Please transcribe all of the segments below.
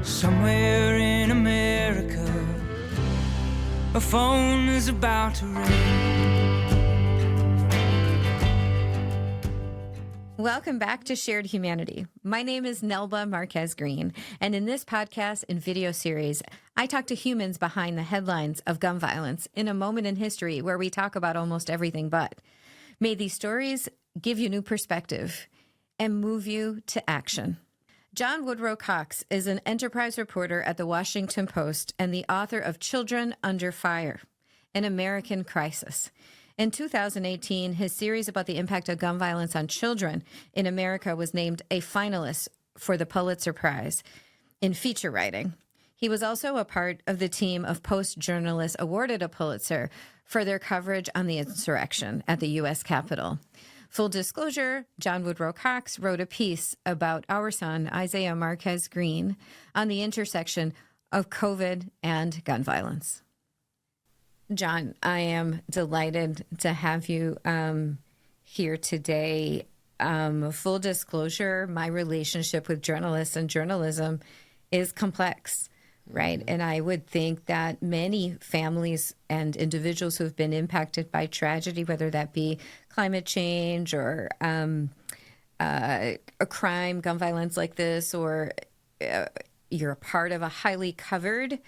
Somewhere in America, a phone is about to ring. Welcome back to Shared Humanity. My name is Nelba Márquez-Greene, and in this podcast and video series, I talk to humans behind the headlines of gun violence in a moment in history where we talk about almost everything but. May these stories give you new perspective and move you to action. John Woodrow Cox is an enterprise reporter at the Washington Post and the author of Children Under Fire, An American Crisis. In 2018, his series about the impact of gun violence on children in America was named a finalist for the Pulitzer Prize in feature writing. He was also a part of the team of Post journalists awarded a Pulitzer for their coverage on the insurrection at the U.S. Capitol. Full disclosure, John Woodrow Cox wrote a piece about our son, Isaiah Márquez-Greene, on the intersection of COVID and gun violence. John, I am delighted to have you here today. Full disclosure, my relationship with journalists and journalism is complex, right? And I would think that many families and individuals who have been impacted by tragedy, whether that be climate change or a crime, gun violence like this, or you're a part of a highly covered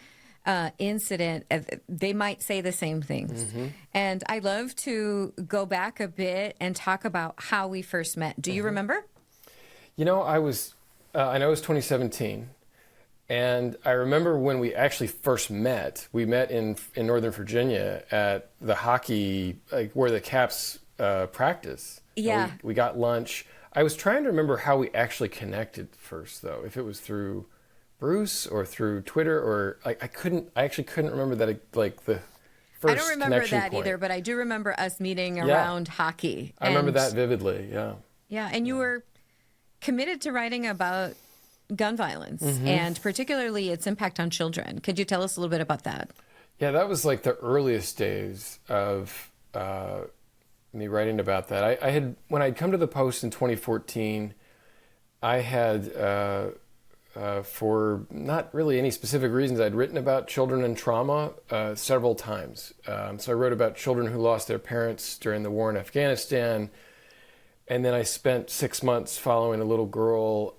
incident, they might say the same things. Mm-hmm. And I love to go back a bit and talk about how we first met. Do you remember? You know, I know it was 2017. And I remember when we actually first met. We met in Northern Virginia at the hockey, like where the Caps practice. Yeah. We got lunch. I was trying to remember how we actually connected first, though. If it was through Bruce or through Twitter, or I actually couldn't remember that, like the first I don't remember that point. either, but I do remember us meeting around hockey. I remember that vividly, yeah. Yeah, and you were committed to writing about gun violence, and particularly its impact on children. Could you tell us a little bit about that? Yeah, that was like the earliest days of me writing about that. I had, when I'd come to the Post in 2014, I had, for not really any specific reasons, I'd written about children and trauma several times. So I wrote about children who lost their parents during the war in Afghanistan. And then I spent 6 months following a little girl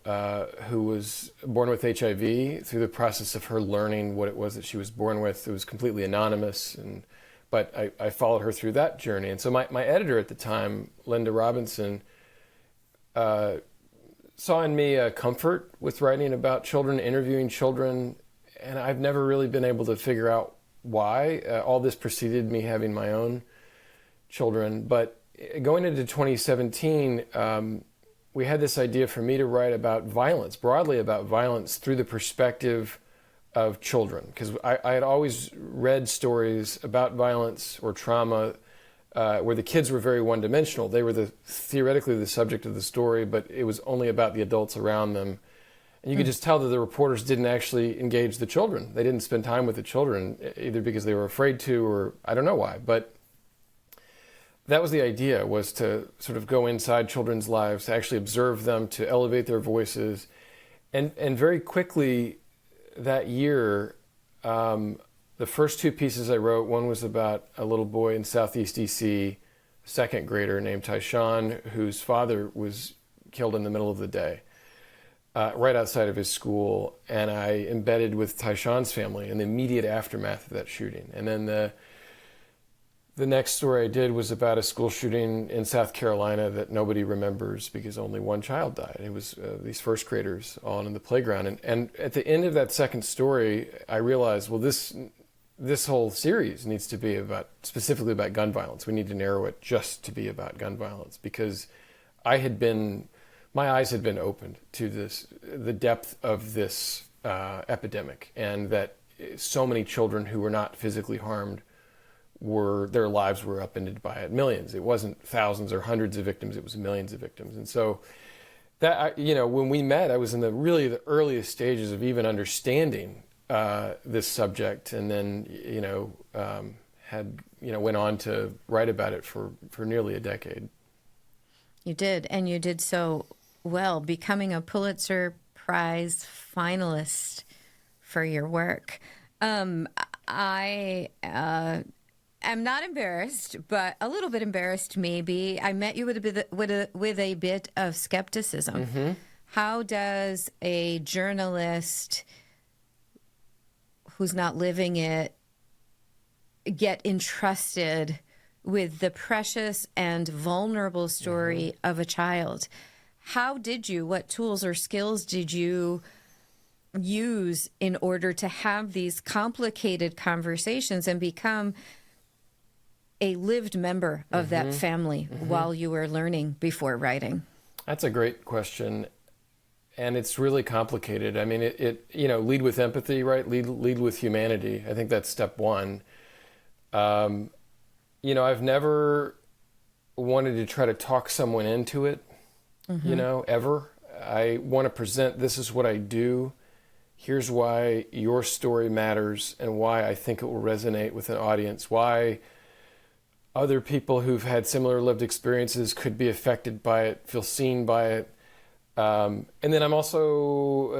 who was born with HIV through the process of her learning what it was that she was born with. It was completely anonymous, but I followed her through that journey. And so my editor at the time, Linda Robinson, saw in me a comfort with writing about children, interviewing children, and I've never really been able to figure out why. All this preceded me having my own children, but going into 2017, we had this idea for me to write about violence, broadly about violence through the perspective of children. Because I had always read stories about violence or trauma where the kids were very one-dimensional. They were theoretically the subject of the story, but it was only about the adults around them. And you could just tell that the reporters didn't actually engage the children. They didn't spend time with the children, either because they were afraid to, or I don't know why. But that was the idea, was to sort of go inside children's lives, to actually observe them, to elevate their voices. And very quickly that year, the first two pieces I wrote, one was about a little boy in Southeast DC, a second grader named Tyshawn, whose father was killed in the middle of the day, right outside of his school. And I embedded with Tyshawn's family in the immediate aftermath of that shooting. And then the next story I did was about a school shooting in South Carolina that nobody remembers because only one child died. It was these first graders on in the playground. And at the end of that second story, I realized, well, this whole series needs to be specifically about gun violence. We need to narrow it just to be about gun violence, because my eyes had been opened to the depth of this epidemic, and that so many children who were not physically harmed their lives were upended by it. Millions. It wasn't thousands or hundreds of victims. It was millions of victims. And so that, when we met, I was in the earliest stages of even understanding this subject, and then, went on to write about it for nearly a decade. You did, and you did so well, becoming a Pulitzer Prize finalist for your work. I am not embarrassed, but a little bit embarrassed maybe. I met you with a bit of skepticism. Mm-hmm. How does a journalist who's not living it get entrusted with the precious and vulnerable story of a child? What tools or skills did you use in order to have these complicated conversations and become a lived member of that family while you were learning before writing? That's a great question. And it's really complicated. I mean, lead with empathy, right? Lead with humanity. I think that's step one. I've never wanted to try to talk someone into it, ever. I want to present, this is what I do. Here's why your story matters and why I think it will resonate with an audience, why other people who've had similar lived experiences could be affected by it, feel seen by it. And then I'm also,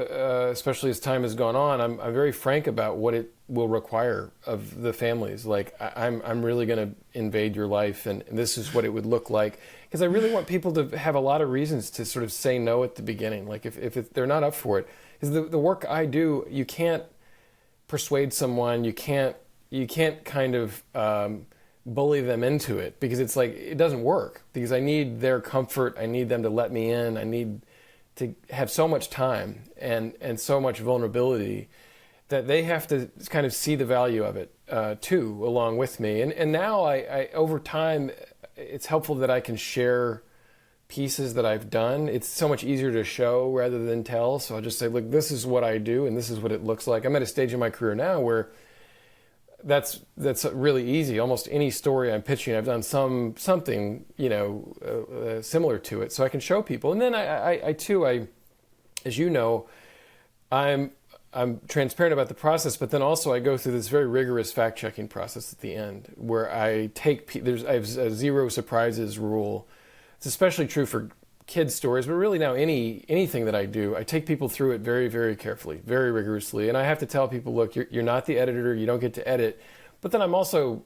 especially as time has gone on, I'm very frank about what it will require of the families. Like, I'm really going to invade your life, and this is what it would look like. Because I really want people to have a lot of reasons to sort of say no at the beginning. Like, if they're not up for it. Because the work I do, you can't persuade someone, you can't kind of bully them into it, because it's like, it doesn't work. Because I need their comfort, I need them to let me in, I need to have so much time and so much vulnerability that they have to kind of see the value of it too, along with me. And now I over time, it's helpful that I can share pieces that I've done. It's so much easier to show rather than tell. So I'll just say, look, this is what I do and this is what it looks like. I'm at a stage in my career now where that's really easy. Almost any story I'm pitching, I've done something similar to it, so I can show people. And then I too, as you know, I'm transparent about the process, but then also I go through this very rigorous fact-checking process at the end, where I have a zero surprises rule. It's especially true for kids' stories, but really now anything that I do, I take people through it very, very carefully, very rigorously. And I have to tell people, look, you're not the editor, you don't get to edit. But then I'm also,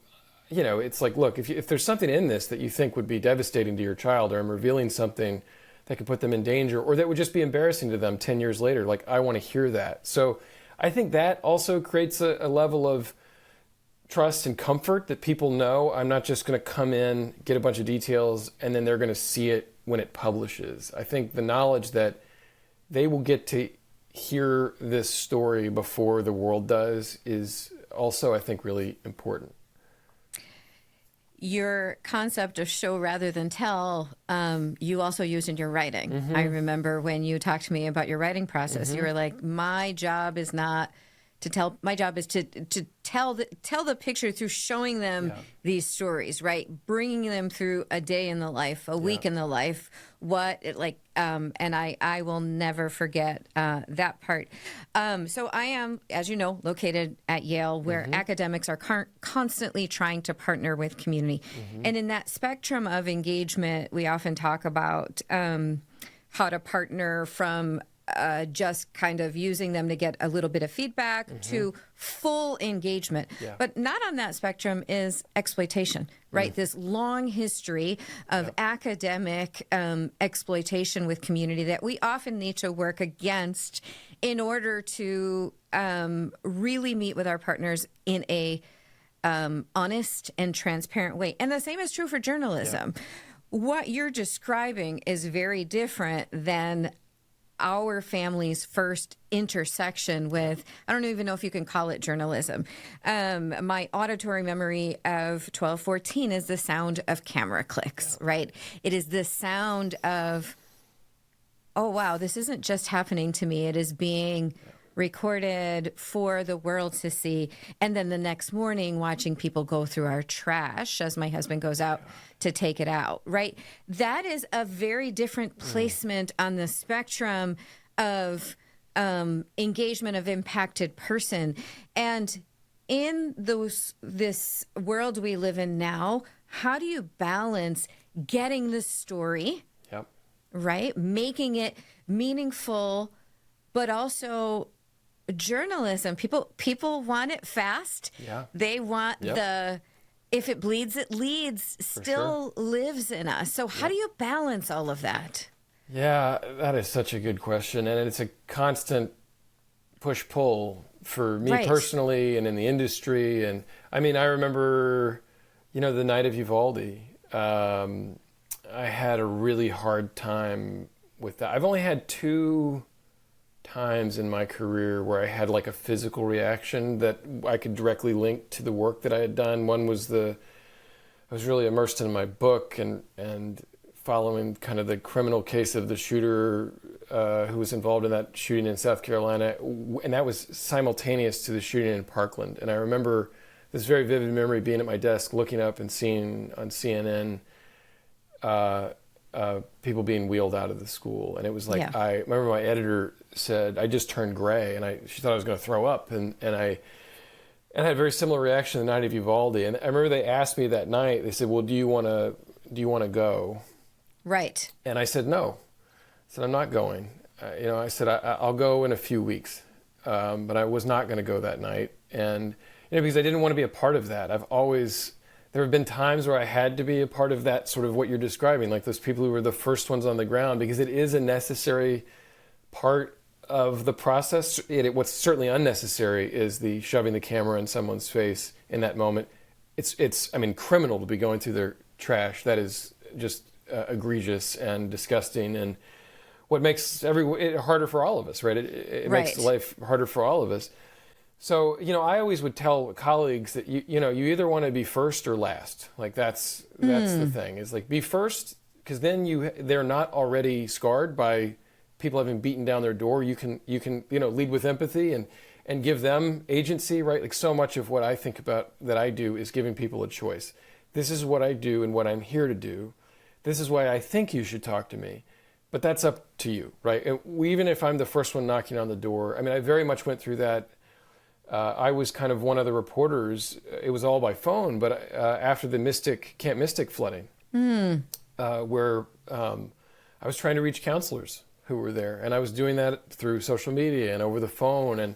it's like, look, if there's something in this that you think would be devastating to your child, or I'm revealing something that could put them in danger, or that would just be embarrassing to them 10 years later, like, I want to hear that. So I think that also creates a level of trust and comfort that people know I'm not just going to come in, get a bunch of details, and then they're going to see it when it publishes. I think the knowledge that they will get to hear this story before the world does is also, I think, really important. Your concept of show rather than tell, you also use in your writing. I remember when you talked to me about your writing process, you were like, my job is not to tell, my job is to tell the picture through showing them these stories, right? Bringing them through a day in the life, a week in the life, and I will never forget that part. So I am, as you know, located at Yale, where academics are constantly trying to partner with community. And in that spectrum of engagement, we often talk about how to partner from just kind of using them to get a little bit of feedback to full engagement. But not on that spectrum is exploitation, right? This long history of academic exploitation with community that we often need to work against in order to really meet with our partners in a honest and transparent way. And the same is true for journalism. What you're describing is very different than our family's first intersection with, I don't even know if you can call it journalism. My auditory memory of 1214 is the sound of camera clicks, right? It is the sound of, oh, wow, this isn't just happening to me. It is being recorded for the world to see. And then the next morning, watching people go through our trash as my husband goes out to take it out, right? That is a very different placement on the spectrum of engagement of impacted person. And in this world we live in now, how do you balance getting the story, right? Making it meaningful, but also journalism, people want it fast. Yeah. They want Yep. if it bleeds, it leads, still lives in us. So how do you balance all of that? Yeah, that is such a good question. And it's a constant push-pull for me personally and in the industry. And I mean, I remember, the night of Uvalde, I had a really hard time with that. I've only had 2 times in my career where I had like a physical reaction that I could directly link to the work that I had done. One was I was really immersed in my book and following kind of the criminal case of the shooter who was involved in that shooting in South Carolina. And that was simultaneous to the shooting in Parkland. And I remember this very vivid memory being at my desk, looking up and seeing on CNN people being wheeled out of the school. And it was like, I remember my editor said, I just turned gray, and she thought I was going to throw up. And I had a very similar reaction the night of Uvalde. And I remember they asked me that night, they said, well, do you want to go? Right. And I said, no. I said, I'm not going. I said, I'll go in a few weeks. But I was not going to go that night. And, because I didn't want to be a part of that. There have been times where I had to be a part of that, sort of what you're describing, like those people who were the first ones on the ground, because it is a necessary part of the process. What's certainly unnecessary is the shoving the camera in someone's face in that moment. It's criminal to be going through their trash. That is just egregious and disgusting, and what makes it harder for all of us, right? It makes life harder for all of us. So, I always would tell colleagues that you either want to be first or last. Like that's the thing, is like be first, because then they're not already scarred by people having beaten down their door. You can lead with empathy and give them agency, right? Like so much of what I think about that I do is giving people a choice. This is what I do and what I'm here to do. This is why I think you should talk to me. But that's up to you, right? And even if I'm the first one knocking on the door, I very much went through that. I was kind of one of the reporters. It was all by phone, but after the Camp Mystic flooding, where I was trying to reach counselors who were there, and I was doing that through social media and over the phone and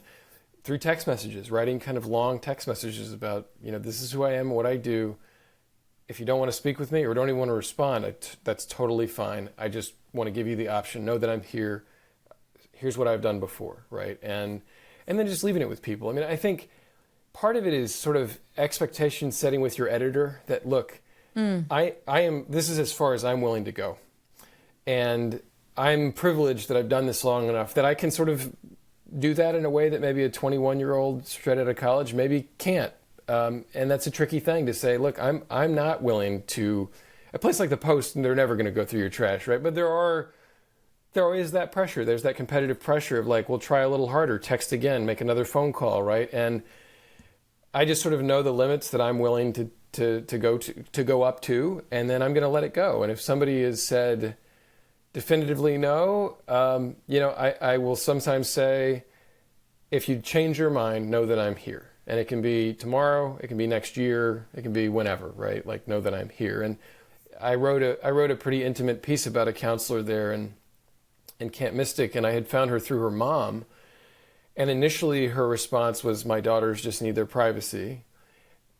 through text messages, writing kind of long text messages about, this is who I am, what I do. If you don't want to speak with me or don't even want to respond, that's totally fine. I just want to give you the option. Know that I'm here. Here's what I've done before, right? And then just leaving it with people. I think part of it is sort of expectation setting with your editor that, look, this is as far as I'm willing to go. And I'm privileged that I've done this long enough that I can sort of do that in a way that maybe a 21-year-old straight out of college maybe can't. And that's a tricky thing to say, look, I'm not willing to, a place like the Post, they're never going to go through your trash, right? But there is that pressure. There's that competitive pressure of like, we'll try a little harder, text again, make another phone call, right? And I just sort of know the limits that I'm willing to go up to, and then I'm going to let it go. And if somebody has said definitively no, I will sometimes say, if you change your mind, know that I'm here. And it can be tomorrow, it can be next year, it can be whenever, right? Like, know that I'm here. And I wrote a pretty intimate piece about a counselor there in Camp Mystic, and I had found her through her mom. And initially her response was, my daughters just need their privacy.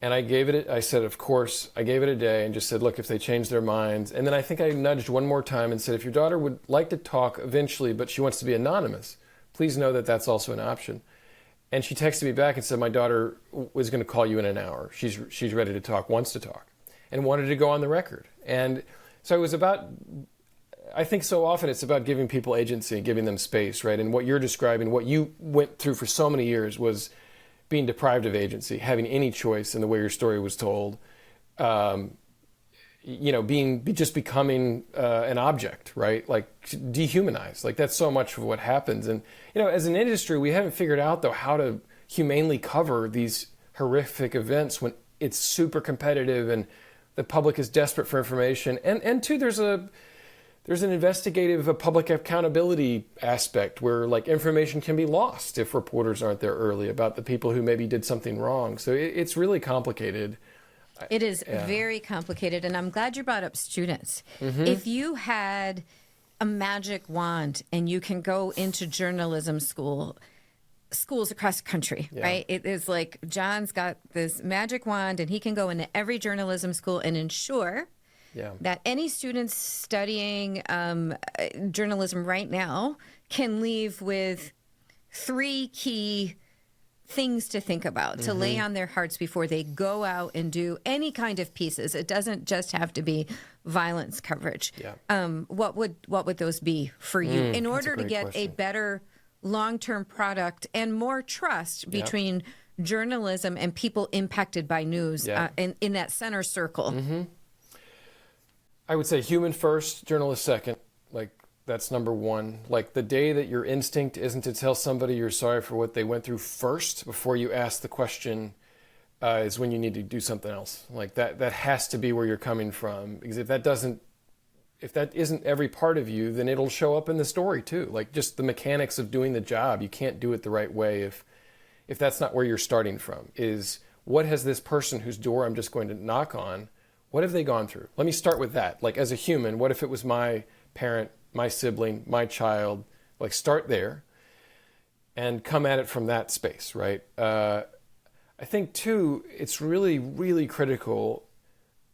And I said, of course, I gave it a day and just said, look, if they change their minds. And then I think I nudged one more time and said, if your daughter would like to talk eventually, but she wants to be anonymous, please know that that's also an option. And she texted me back and said, my daughter was going to call you in an hour. She's ready to talk, wants to talk, and wanted to go on the record. And so it was about, I think so often it's about giving people agency and giving them space, right? And what you're describing, what you went through for so many years was being deprived of agency, having any choice in the way your story was told, becoming an object, right? Like dehumanized. Like that's so much of what happens. And, as an industry, we haven't figured out though how to humanely cover these horrific events when it's super competitive and the public is desperate for information. And two, there's an investigative, a public accountability aspect where like information can be lost if reporters aren't there early about the people who maybe did something wrong. So it's really complicated. It is very complicated, and I'm glad you brought up students. Mm-hmm. If you had a magic wand and you can go into journalism school, schools across the country, right? It is like John's got this magic wand and he can go into every journalism school and ensure that any students studying journalism right now can leave with 3 key things to think about, to lay on their hearts before they go out and do any kind of pieces. It doesn't just have to be violence coverage. What would those be for you in order to get a better long-term product and more trust between journalism and people impacted by news in that center circle? I would say human first, journalist second. Like, that's number one. Like, the day that your instinct isn't to tell somebody you're sorry for what they went through first before you ask the question is when you need to do something else. Like, that has to be where you're coming from. Because if that isn't every part of you, then it'll show up in the story too. Like, just the mechanics of doing the job. You can't do it the right way if that's not where you're starting from. Is what has this person whose door I'm just going to knock on, what have they gone through? Let me start with that. Like, as a human, what if it was my parent, my sibling, my child? Like, start there and come at it from that space, right? I think, too, it's really, really critical,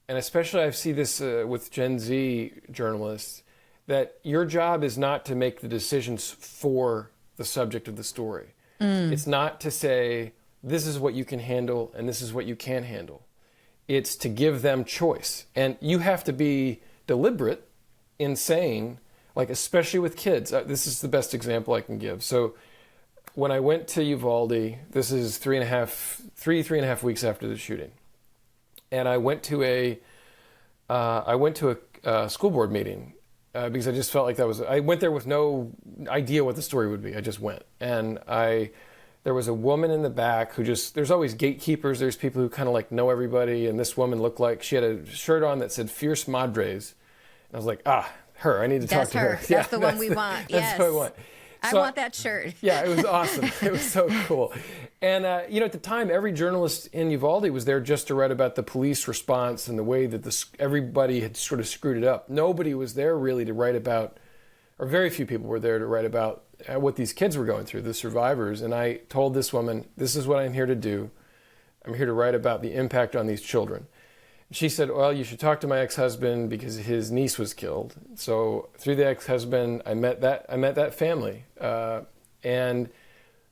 and especially I see this with Gen Z journalists, that your job is not to make the decisions for the subject of the story. It's not to say, this is what you can handle and this is what you can't handle. It's to give them choice. And you have to be deliberate in saying, like, especially with kids, this is the best example I can give. So when I went to Uvalde, this is 3.5 weeks after the shooting. And I went to a school board meeting because I just felt like I went there with no idea what the story would be. I just went. And there was a woman in the back who there's always gatekeepers. There's people who kind of like know everybody. And this woman looked like she had a shirt on that said Fierce Madres. And I was like, her, I need to talk to her. That's the one we want. That's what I want. I want that shirt. Yeah, it was awesome. It was so cool. And, at the time, every journalist in Uvalde was there just to write about the police response and the way that everybody had sort of screwed it up. Nobody was there really to write about, or very few people were there to write about what these kids were going through, the survivors. And I told this woman, this is what I'm here to do. I'm here to write about the impact on these children. She said, well, you should talk to my ex-husband because his niece was killed. So through the ex-husband, I met that family. And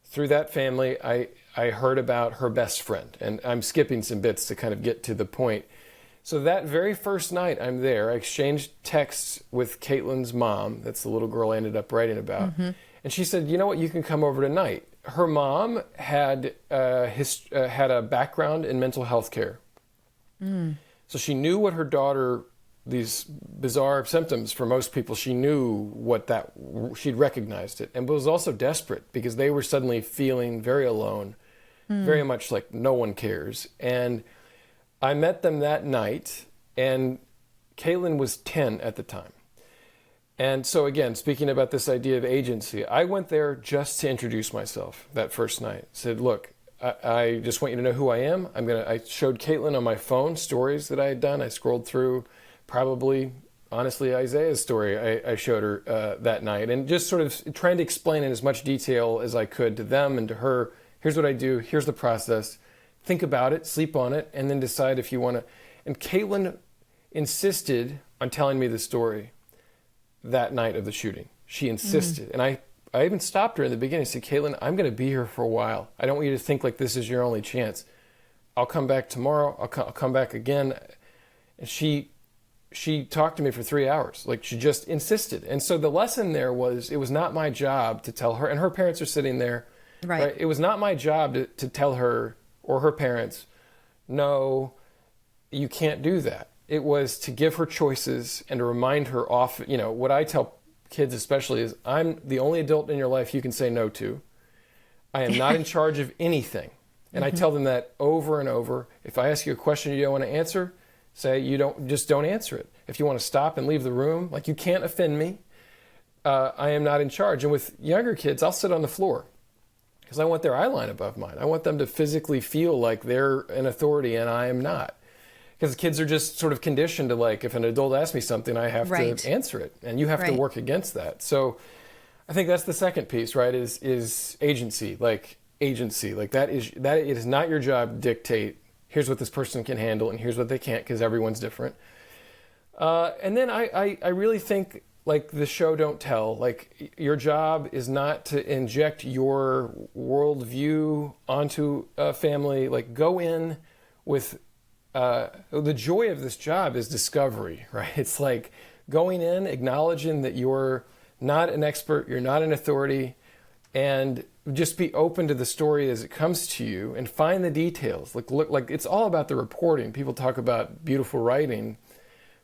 through that family, I heard about her best friend. And I'm skipping some bits to kind of get to the point. So that very first night I'm there, I exchanged texts with Caitlin's mom. That's the little girl I ended up writing about. And she said, you know what, you can come over tonight. Her mom had a background in mental health care. So she knew what her daughter, these bizarre symptoms for most people, she knew she'd recognized it, and was also desperate because they were suddenly feeling very alone, very much like no one cares. And I met them that night, and Caitlin was 10 at the time. And so again, speaking about this idea of agency, I went there just to introduce myself that first night. Said, look, I just want you to know who I am. I showed Caitlin on my phone stories that I had done. I scrolled through probably, honestly, Isaiah's story I showed her that night, and just sort of trying to explain in as much detail as I could to them and to her, here's what I do, here's the process, think about it, sleep on it, and then decide if you want to. And Caitlin insisted on telling me the story that night of the shooting. She insisted. And I even stopped her in the beginning and said, Caitlin, I'm going to be here for a while. I don't want you to think like this is your only chance. I'll come back tomorrow. I'll come back again. And she talked to me for 3 hours. Like, she just insisted. And so the lesson there was, it was not my job to tell her, and her parents are sitting there. Right? It was not my job to tell her or her parents, no, you can't do that. It was to give her choices and to remind her often, what I tell kids especially is, I'm the only adult in your life you can say no to. I am not in charge of anything. And I tell them that over and over. If I ask you a question you don't want to answer, say don't answer it. If you want to stop and leave the room, like, you can't offend me. I am not in charge. And with younger kids, I'll sit on the floor because I want their eye line above mine. I want them to physically feel like they're an authority and I am not. Because kids are just sort of conditioned to, like, if an adult asks me something, I have to answer it. And you have to work against that. So I think that's the second piece, right? Is agency, like that it is not your job to dictate. Here's what this person can handle, and here's what they can't, because everyone's different. And then I really think, like, the show don't tell. Like, your job is not to inject your worldview onto a family. Like, go in with the joy of this job is discovery, right? It's like going in, acknowledging that you're not an expert, you're not an authority, and just be open to the story as it comes to you and find the details. Like it's all about the reporting. People talk about beautiful writing,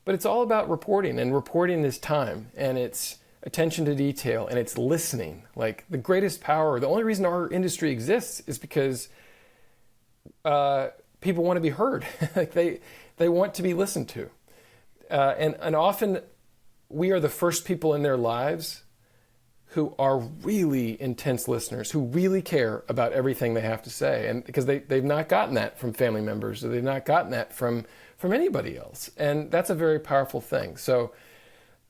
but it's all about reporting, and reporting is time, and it's attention to detail, and it's listening. Like, the greatest power, the only reason our industry exists is because people want to be heard. Like, they want to be listened to. And often we are the first people in their lives who are really intense listeners, who really care about everything they have to say. And because they've not gotten that from family members, or they've not gotten that from anybody else. And that's a very powerful thing. So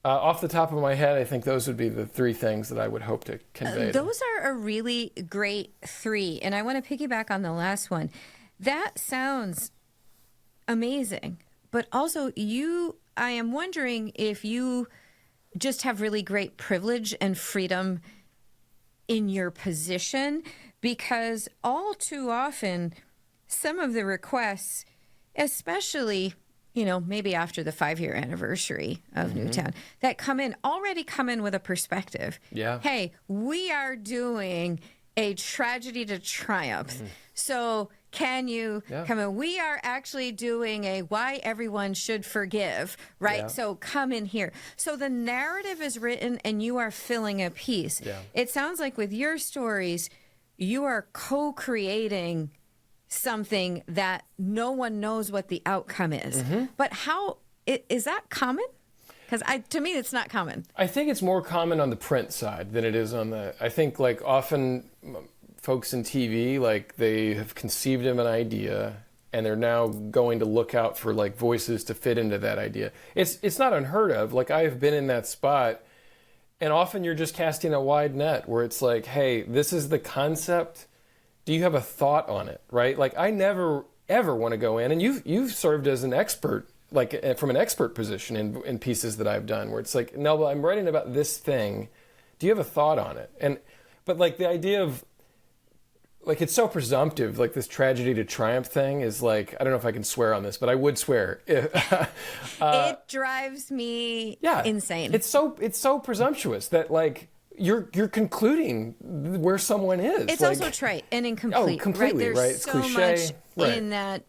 off the top of my head, I think those would be the three things that I would hope to convey. Those are a really great three. And I want to piggyback on the last one. That sounds amazing. But also, I am wondering if you just have really great privilege and freedom in your position, because all too often, some of the requests, especially, maybe after the 5-year anniversary of Newtown, that come in with a perspective. Yeah. Hey, we are doing a tragedy to triumph. So can you come in? We are actually doing a why everyone should forgive, right? Yeah. So come in here. So the narrative is written and you are filling a piece. Yeah. It sounds like with your stories, you are co-creating something that no one knows what the outcome is. But how is that common? Because to me, it's not common. I think it's more common on the print side than it is on I think, like, often folks in TV, like, they have conceived of an idea and they're now going to look out for, like, voices to fit into that idea. It's not unheard of. Like, I have been in that spot, and often you're just casting a wide net where it's like, hey, this is the concept. Do you have a thought on it, right? Like, I never, ever want to go in, and you've served as an expert, like, from an expert position in pieces that I've done, where it's like, Nelba, I'm writing about this thing. Do you have a thought on it? But like, the idea of, like, it's so presumptive, like, this tragedy to triumph thing is like, I don't know if I can swear on this, but I would swear. It drives me insane. It's so presumptuous that, like, you're concluding where someone is. It's like, also trite and incomplete. Oh, completely, There's right? It's so cliche. much Right. in that.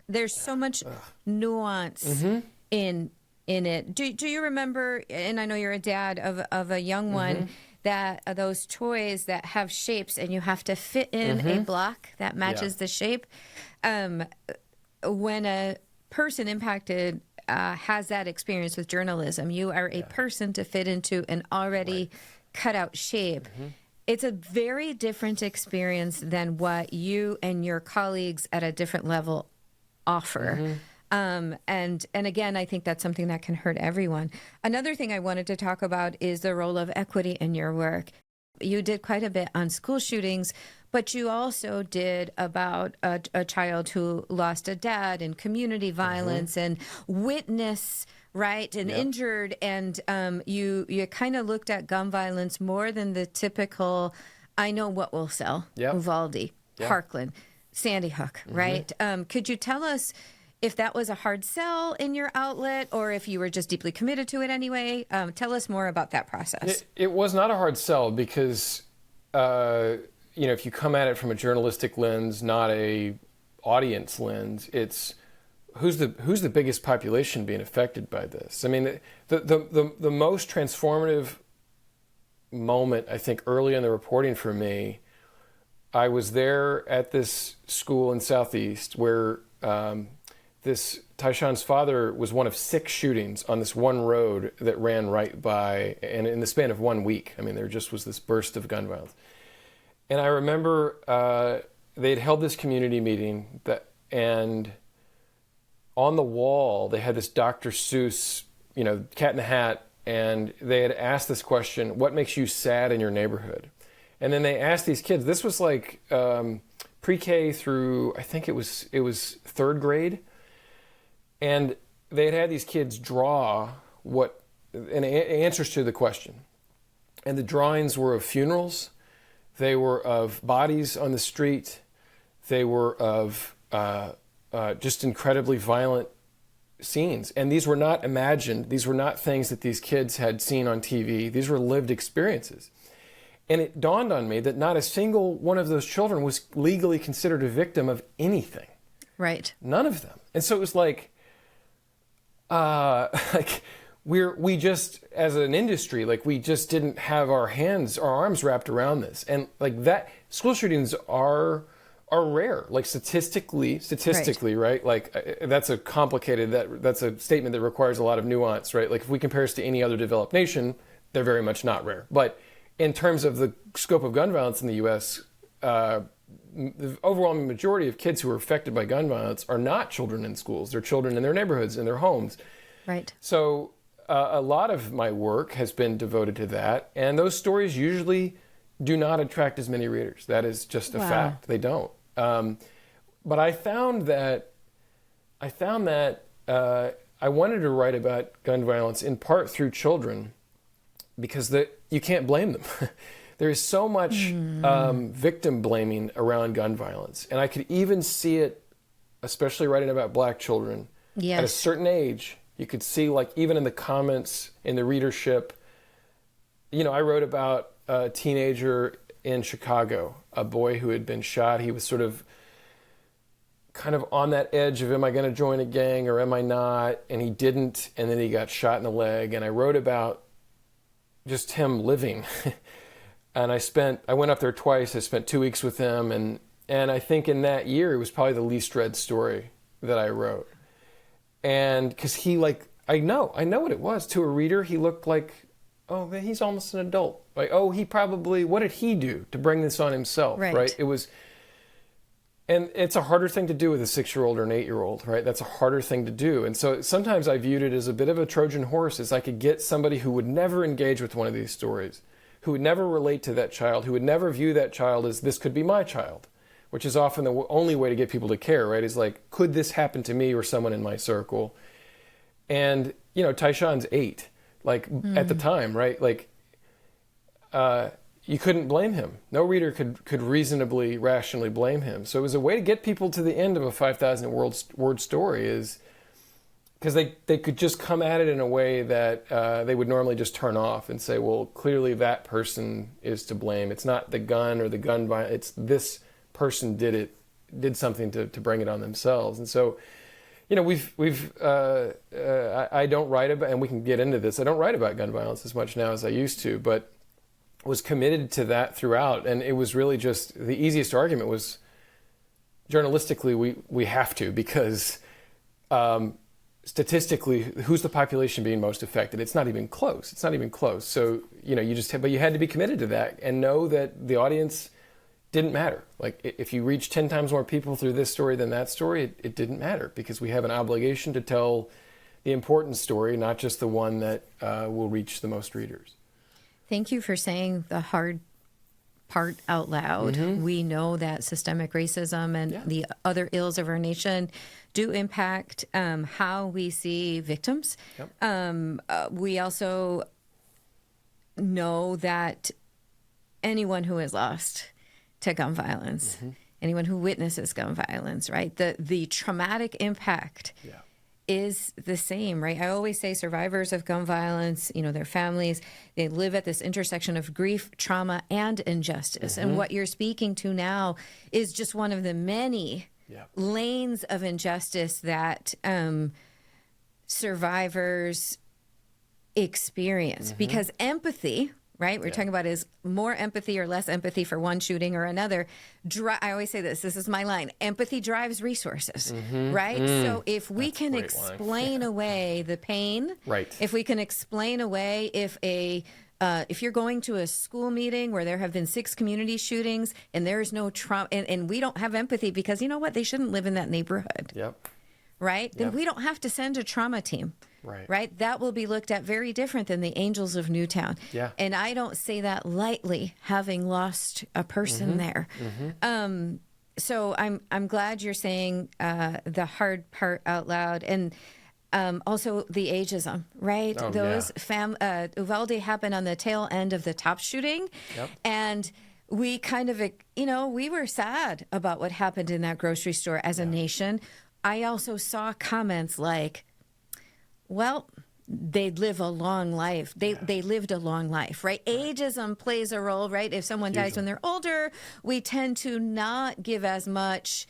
There's so much nuance in it. Do you remember? And I know you're a dad of a young one. That those toys that have shapes and you have to fit in a block that matches the shape. When a person impacted has that experience with journalism, you are a person to fit into an already cut out shape. It's a very different experience than what you and your colleagues at a different level offer. And again, I think that's something that can hurt everyone. Another thing I wanted to talk about is the role of equity in your work. You did quite a bit on school shootings, but you also did about a child who lost a dad and community violence and witness, right, and injured. And you kind of looked at gun violence more than the typical, I know what will sell, Uvalde, Parkland, Sandy Hook, right? Could you tell us if that was a hard sell in your outlet or if you were just deeply committed to it anyway? Tell us more about that process. It was not a hard sell because, if you come at it from a journalistic lens, not a audience lens, it's who's the biggest population being affected by this? I mean, the most transformative moment, I think, early in the reporting for me, I was there at this school in Southeast where this Tyshawn's father was one of 6 shootings on this one road that ran right by, and in the span of 1 week, I mean, there just was this burst of gun violence. And I remember they'd held this community meeting and on the wall they had this Dr. Seuss, Cat in the Hat and they had asked this question, what makes you sad in your neighborhood? And then they asked these kids, this was like pre-K through, I think it was third grade. And they had these kids draw answers to the question. And the drawings were of funerals. They were of bodies on the street. They were of just incredibly violent scenes. And these were not imagined. These were not things that these kids had seen on TV. These were lived experiences. And it dawned on me that not a single one of those children was legally considered a victim of anything. Right. None of them. And so it was like we just, as an industry, like we just didn't have our arms wrapped around this. And like that, school shootings are rare, like statistically, right? Like that's a complicated, that's a statement that requires a lot of nuance, right? Like if we compare us to any other developed nation, they're very much not rare. But in terms of the scope of gun violence in the U.S., the overwhelming majority of kids who are affected by gun violence are not children in schools. They're children in their neighborhoods, in their homes. Right. So a lot of my work has been devoted to that. And those stories usually do not attract as many readers. That is just a fact. They don't. But I found that I wanted to write about gun violence in part through children because you can't blame them. There is so much victim blaming around gun violence. And I could even see it, especially writing about Black children. Yes. At a certain age, you could see, like, even in the comments, in the readership, I wrote about a teenager in Chicago, a boy who had been shot. He was sort of kind of on that edge of, am I going to join a gang or am I not? And he didn't, and then he got shot in the leg. And I wrote about just him living. And I went up there twice. I spent 2 weeks with him. And I think in that year, it was probably the least read story that I wrote. And because he, like, I know what it was. To a reader, he looked like, oh, man, he's almost an adult. Like, oh, what did he do to bring this on himself, right? It was, and it's a harder thing to do with a 6-year-old or an 8-year-old, right? That's a harder thing to do. And so sometimes I viewed it as a bit of a Trojan horse, as I could get somebody who would never engage with one of these stories, who would never relate to that child, who would never view that child as, this could be my child, which is often the only way to get people to care, right? Is like, could this happen to me or someone in my circle? And, Tyshawn's 8, like at the time, right? Like, you couldn't blame him. No reader could reasonably, rationally blame him. So it was a way to get people to the end of a 5,000 word story, is because they could just come at it in a way that they would normally just turn off and say, well, clearly that person is to blame. It's not the gun or the gun violence. It's this person did something to bring it on themselves. And so, I don't write about, and we can get into this, I don't write about gun violence as much now as I used to, but was committed to that throughout. And it was really just, the easiest argument was, journalistically, we have to, because statistically, who's the population being most affected? It's not even close. So, but you had to be committed to that and know that the audience didn't matter. Like, if you reach 10 times more people through this story than that story, it didn't matter, because we have an obligation to tell the important story, not just the one that will reach the most readers. Thank you for saying the hard part out loud. Mm-hmm. We know that systemic racism and the other ills of our nation do impact how we see victims. Yep. We also know that anyone who is lost to gun violence, anyone who witnesses gun violence, right? The traumatic impact is the same, right? I always say survivors of gun violence, their families, they live at this intersection of grief, trauma, and injustice. And what you're speaking to now is just one of the many lanes of injustice that survivors experience. Because empathy, right? We're talking about is more empathy or less empathy for one shooting or another. I always say this is my line. Empathy drives resources, right? So if we can explain away the pain, if we can explain away if you're going to a school meeting where there have been 6 community shootings and there's no trauma, and we don't have empathy because you know what? They shouldn't live in that neighborhood. Right? Then we don't have to send a trauma team. right? That will be looked at very different than the Angels of Newtown. Yeah. And I don't say that lightly, having lost a person there. So I'm glad you're saying the hard part out loud. And also the ageism, right? Oh, Those Uvalde happened on the tail end of the top shooting. And we kind of, we were sad about what happened in that grocery store as a nation. I also saw comments like, well, they'd live a long life. They lived a long life, right? Ageism plays a role, right? If someone dies when they're older, we tend to not give as much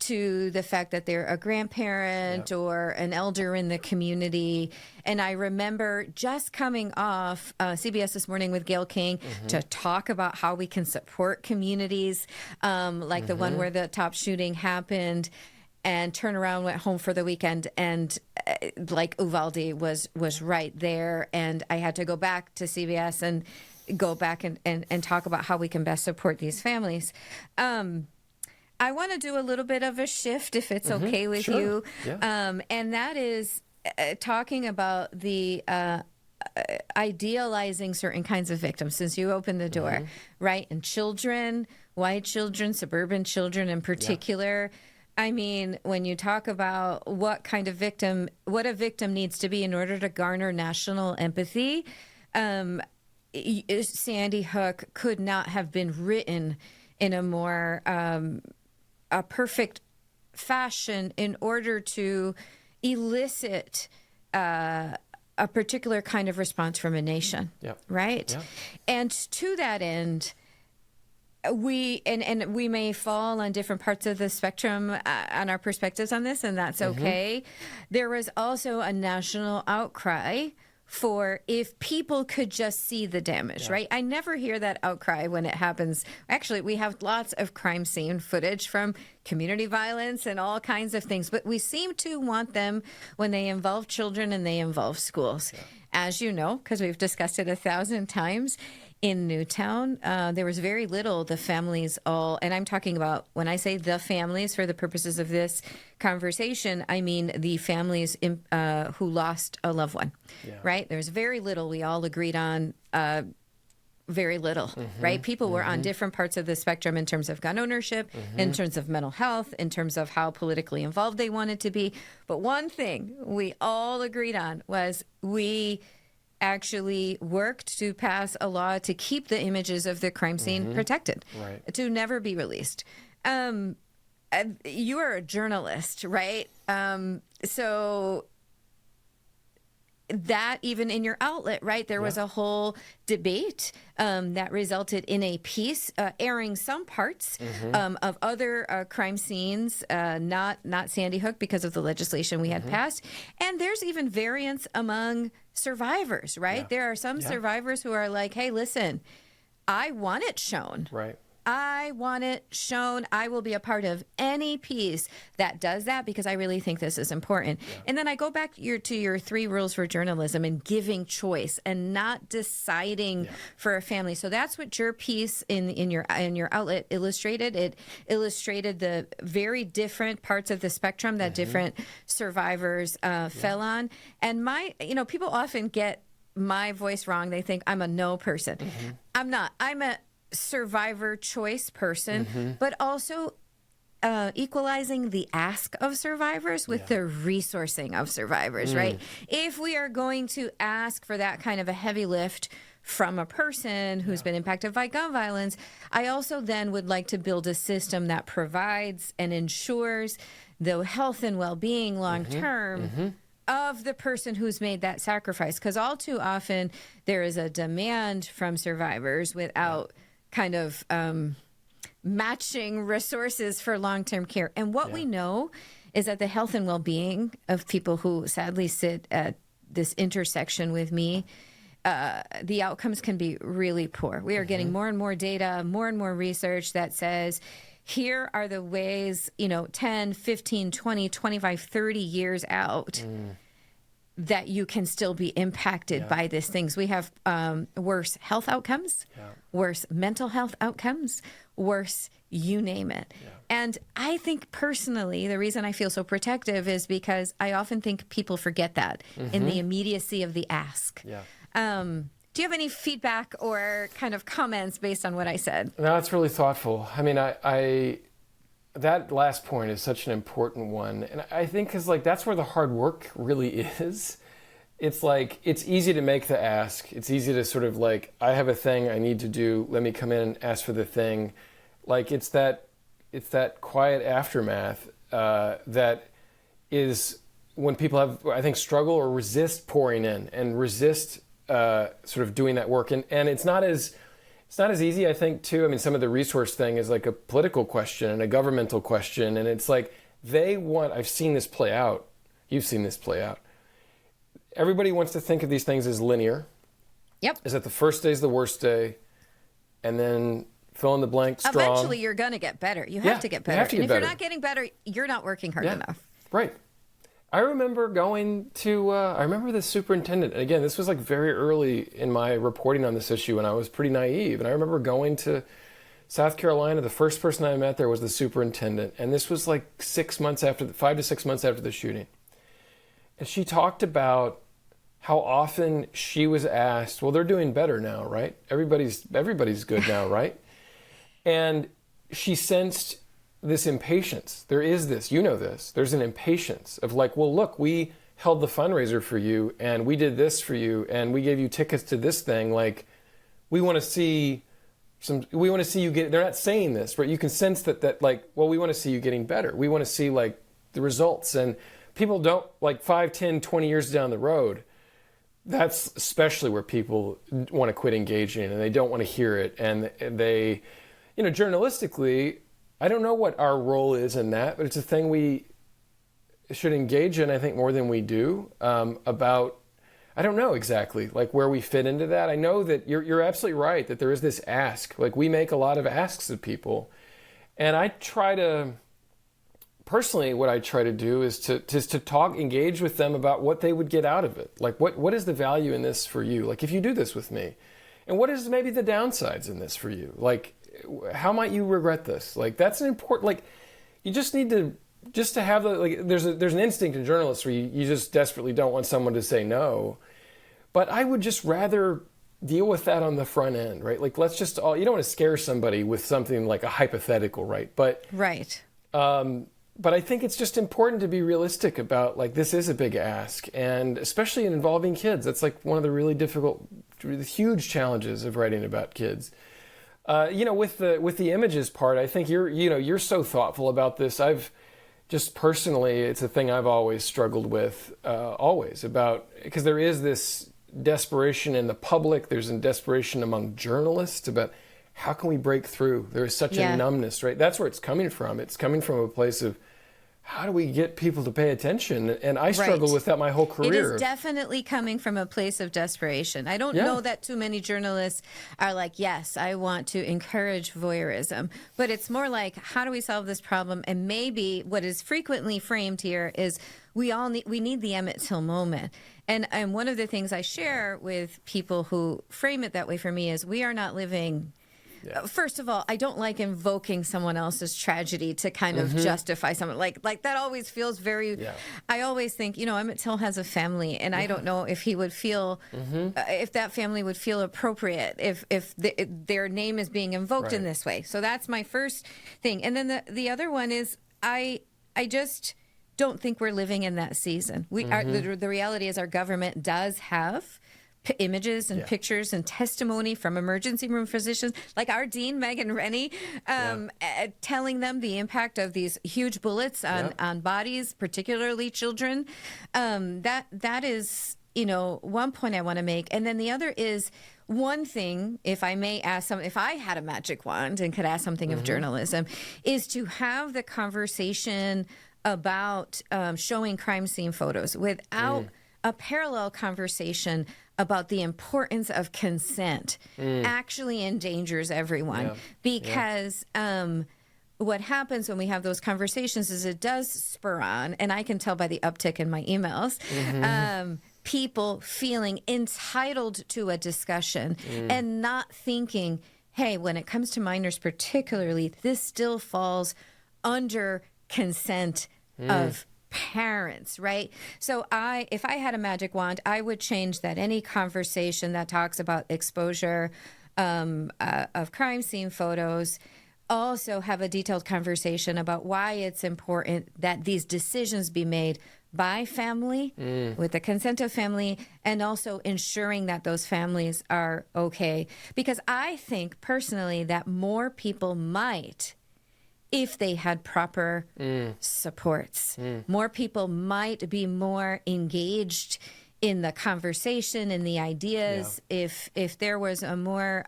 to the fact that they're a grandparent or an elder in the community. And I remember just coming off CBS This Morning with Gayle King to talk about how we can support communities like the one where the top shooting happened, and turn around, went home for the weekend, and like Uvalde was right there. And I had to go back to CBS and go back and talk about how we can best support these families. I want to do a little bit of a shift, if it's okay with you. And that is talking about the idealizing certain kinds of victims, since you opened the door, right? And children, white children, suburban children in particular. I mean, when you talk about what a victim needs to be in order to garner national empathy, Sandy Hook could not have been written in a more a perfect fashion in order to elicit a particular kind of response from a nation, right? And to that end, we may fall on different parts of the spectrum on our perspectives on this, and that's okay. There was also a national outcry for if people could just see the damage, right? I never hear that outcry when it happens. Actually, we have lots of crime scene footage from community violence and all kinds of things, but we seem to want them when they involve children and they involve schools. As you know, because we've discussed it 1,000 times, in Newtown, there was very little. The families all, and I'm talking about, when I say the families for the purposes of this conversation, I mean the families who lost a loved one, right? There's very little. We all agreed on very little, right? People were on different parts of the spectrum in terms of gun ownership, in terms of mental health, in terms of how politically involved they wanted to be. But one thing we all agreed on was we actually worked to pass a law to keep the images of the crime scene protected, to never be released. You are a journalist, right? So that even in your outlet, right, there was a whole debate that resulted in a piece airing some parts of other crime scenes, not Sandy Hook because of the legislation we had passed. And there's even variance among survivors, right? There are some survivors who are like, hey, listen, I want it shown. Right. I want it shown. I will be a part of any piece that does that because I really think this is important. And then I go back to your 3 rules for journalism and giving choice and not deciding for a family. So that's what your piece in your outlet illustrated. It illustrated the very different parts of the spectrum that different survivors fell on. And people often get my voice wrong. They think I'm a no person. I'm not. I'm a survivor choice person, but also equalizing the ask of survivors with the resourcing of survivors, right? If we are going to ask for that kind of a heavy lift from a person who's been impacted by gun violence, I also then would like to build a system that provides and ensures the health and well-being long-term of the person who's made that sacrifice. Because all too often there is a demand from survivors without kind of matching resources for long-term care. And what we know is that the health and well-being of people who sadly sit at this intersection with me, the outcomes can be really poor. We are getting more and more data, more and more research that says, here are the ways, 10, 15, 20, 25, 30 years out, that you can still be impacted by these things. We have worse health outcomes, worse mental health outcomes, worse you name it. Yeah. And I think personally, the reason I feel so protective is because I often think people forget that in the immediacy of the ask. Yeah. Do you have any feedback or kind of comments based on what I said? No, that's really thoughtful. I mean, I that last point is such an important one. And I think because like that's where the hard work really is. It's like, it's easy to make the ask. It's easy to sort of like, I have a thing I need to do. Let me come in and ask for the thing. Like it's that quiet aftermath that is when people have, I think, struggle or resist pouring in and resist sort of doing that work. And it's not as easy, I think, too. I mean, some of the resource thing is like a political question and a governmental question. And it's like I've seen this play out. You've seen this play out. Everybody wants to think of these things as linear. Yep. Is that the first day is the worst day, and then fill in the blank strong. Eventually, you're going to get better. You have to get better. You have to get better. If you're not getting better, you're not working hard enough. Right. I remember going to, I remember the superintendent, and again, this was like very early in my reporting on this issue, and I was pretty naive, and I remember going to South Carolina. The first person I met there was the superintendent, and this was like 5 to 6 months after the shooting. And she talked about how often she was asked, well, they're doing better now, right? Everybody's good now, right? And she sensed this impatience. There is this, you know this, there's an impatience of like, well, look, we held the fundraiser for you and we did this for you and we gave you tickets to this thing. Like, we want to see you get, they're not saying this, but you can sense that like, well, we want to see you getting better. We want to see like the results. And people don't, like 5, 10, 20 years down the road, that's especially where people want to quit engaging and they don't want to hear it. And they, you know, journalistically, I don't know what our role is in that, but it's a thing we should engage in, I think, more than we do, about, I don't know exactly, like where we fit into that. I know that you're absolutely right, that there is this ask. Like, we make a lot of asks of people. And I try to, personally, what I try to do is to engage with them about what they would get out of it. Like, what is the value in this for you? Like, if you do this with me, and what is maybe the downsides in this for you? Like, how might you regret this? Like, that's an important, like, you just need to, just to have the, like, there's an instinct in journalists where you just desperately don't want someone to say no. But I would just rather deal with that on the front end, right? Like, let's just all, you don't want to scare somebody with something like a hypothetical, right? But, right. But I think it's just important to be realistic about, like, this is a big ask, and especially in involving kids. That's like one of the really difficult, huge challenges of writing about kids. You know, with the images part, I think you're so thoughtful about this. I've just personally, it's a thing I've always struggled with, because there is this desperation in the public. There's a desperation among journalists about how can we break through? There is such a numbness, right? That's where it's coming from. It's coming from a place of, how do we get people to pay attention? And I struggled with that my whole career. It is definitely coming from a place of desperation. I don't know that too many journalists are like, yes, I want to encourage voyeurism. But it's more like, how do we solve this problem? And maybe what is frequently framed here is we need the Emmett Till moment. And one of the things I share with people who frame it that way for me is, we are not living... Yeah. First of all, I don't like invoking someone else's tragedy to kind of justify someone. Like that always feels very, I always think, you know, Emmett Till has a family, and I don't know if he would feel, if that family would feel appropriate if their name is being invoked in this way. So that's my first thing. And then the other one is, I just don't think we're living in that season. We are, the reality is our government does have images and pictures and testimony from emergency room physicians, like our dean, Megan Rennie, telling them the impact of these huge bullets on bodies, particularly children. That is, you know, one point I want to make. And then the other is, one thing, if I may ask if I had a magic wand and could ask something of journalism, is to have the conversation about showing crime scene photos without a parallel conversation about the importance of consent actually endangers everyone, because what happens when we have those conversations is it does spur on, and I can tell by the uptick in my emails, people feeling entitled to a discussion and not thinking, hey, when it comes to minors particularly, this still falls under consent of parents, right? So if I had a magic wand, I would change that any conversation that talks about exposure of crime scene photos also have a detailed conversation about why it's important that these decisions be made by family, with the consent of family, and also ensuring that those families are okay. Because I think personally that more people might, if they had proper supports, more people might be more engaged in the conversation and the ideas if there was a more,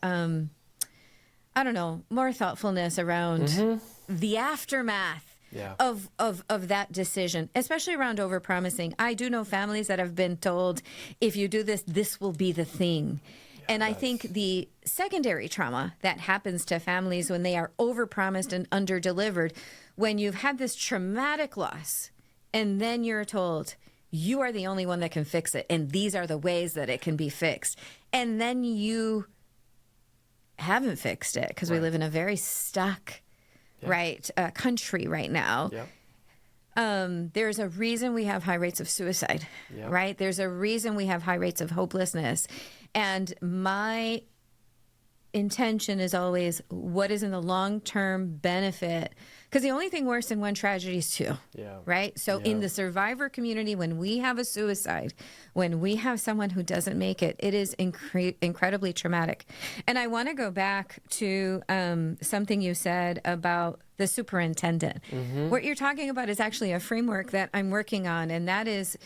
more thoughtfulness around the aftermath of that decision, especially around overpromising. I do know families that have been told, if you do this, this will be the thing. And I think the secondary trauma that happens to families when they are overpromised and underdelivered, when you've had this traumatic loss, and then you're told, you are the only one that can fix it, and these are the ways that it can be fixed. And then you haven't fixed it, because we live in a very stuck country right now. There's a reason we have high rates of suicide, right? There's a reason we have high rates of hopelessness. And my intention is always, what is in the long-term benefit? Because the only thing worse than one tragedy is two, right? So in the survivor community, when we have a suicide, when we have someone who doesn't make it, it is incredibly traumatic. And I want to go back to something you said about the superintendent. What you're talking about is actually a framework that I'm working on, and that is,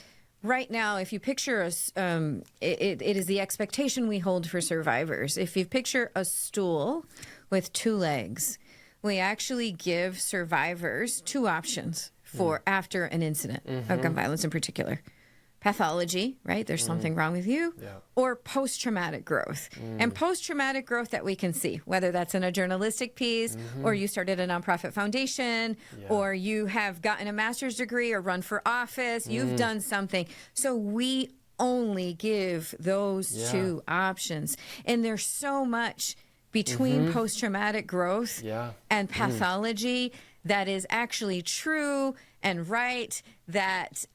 right now, if you picture us, it is the expectation we hold for survivors. If you picture a stool with two legs, we actually give survivors two options for after an incident of gun violence in particular. Pathology, right? There's something wrong with you. Or post-traumatic growth. And post-traumatic growth that we can see, whether that's in a journalistic piece, or you started a nonprofit foundation, or you have gotten a master's degree or run for office, you've done something. So we only give those two options. And there's so much between post-traumatic growth and pathology that is actually true and right, that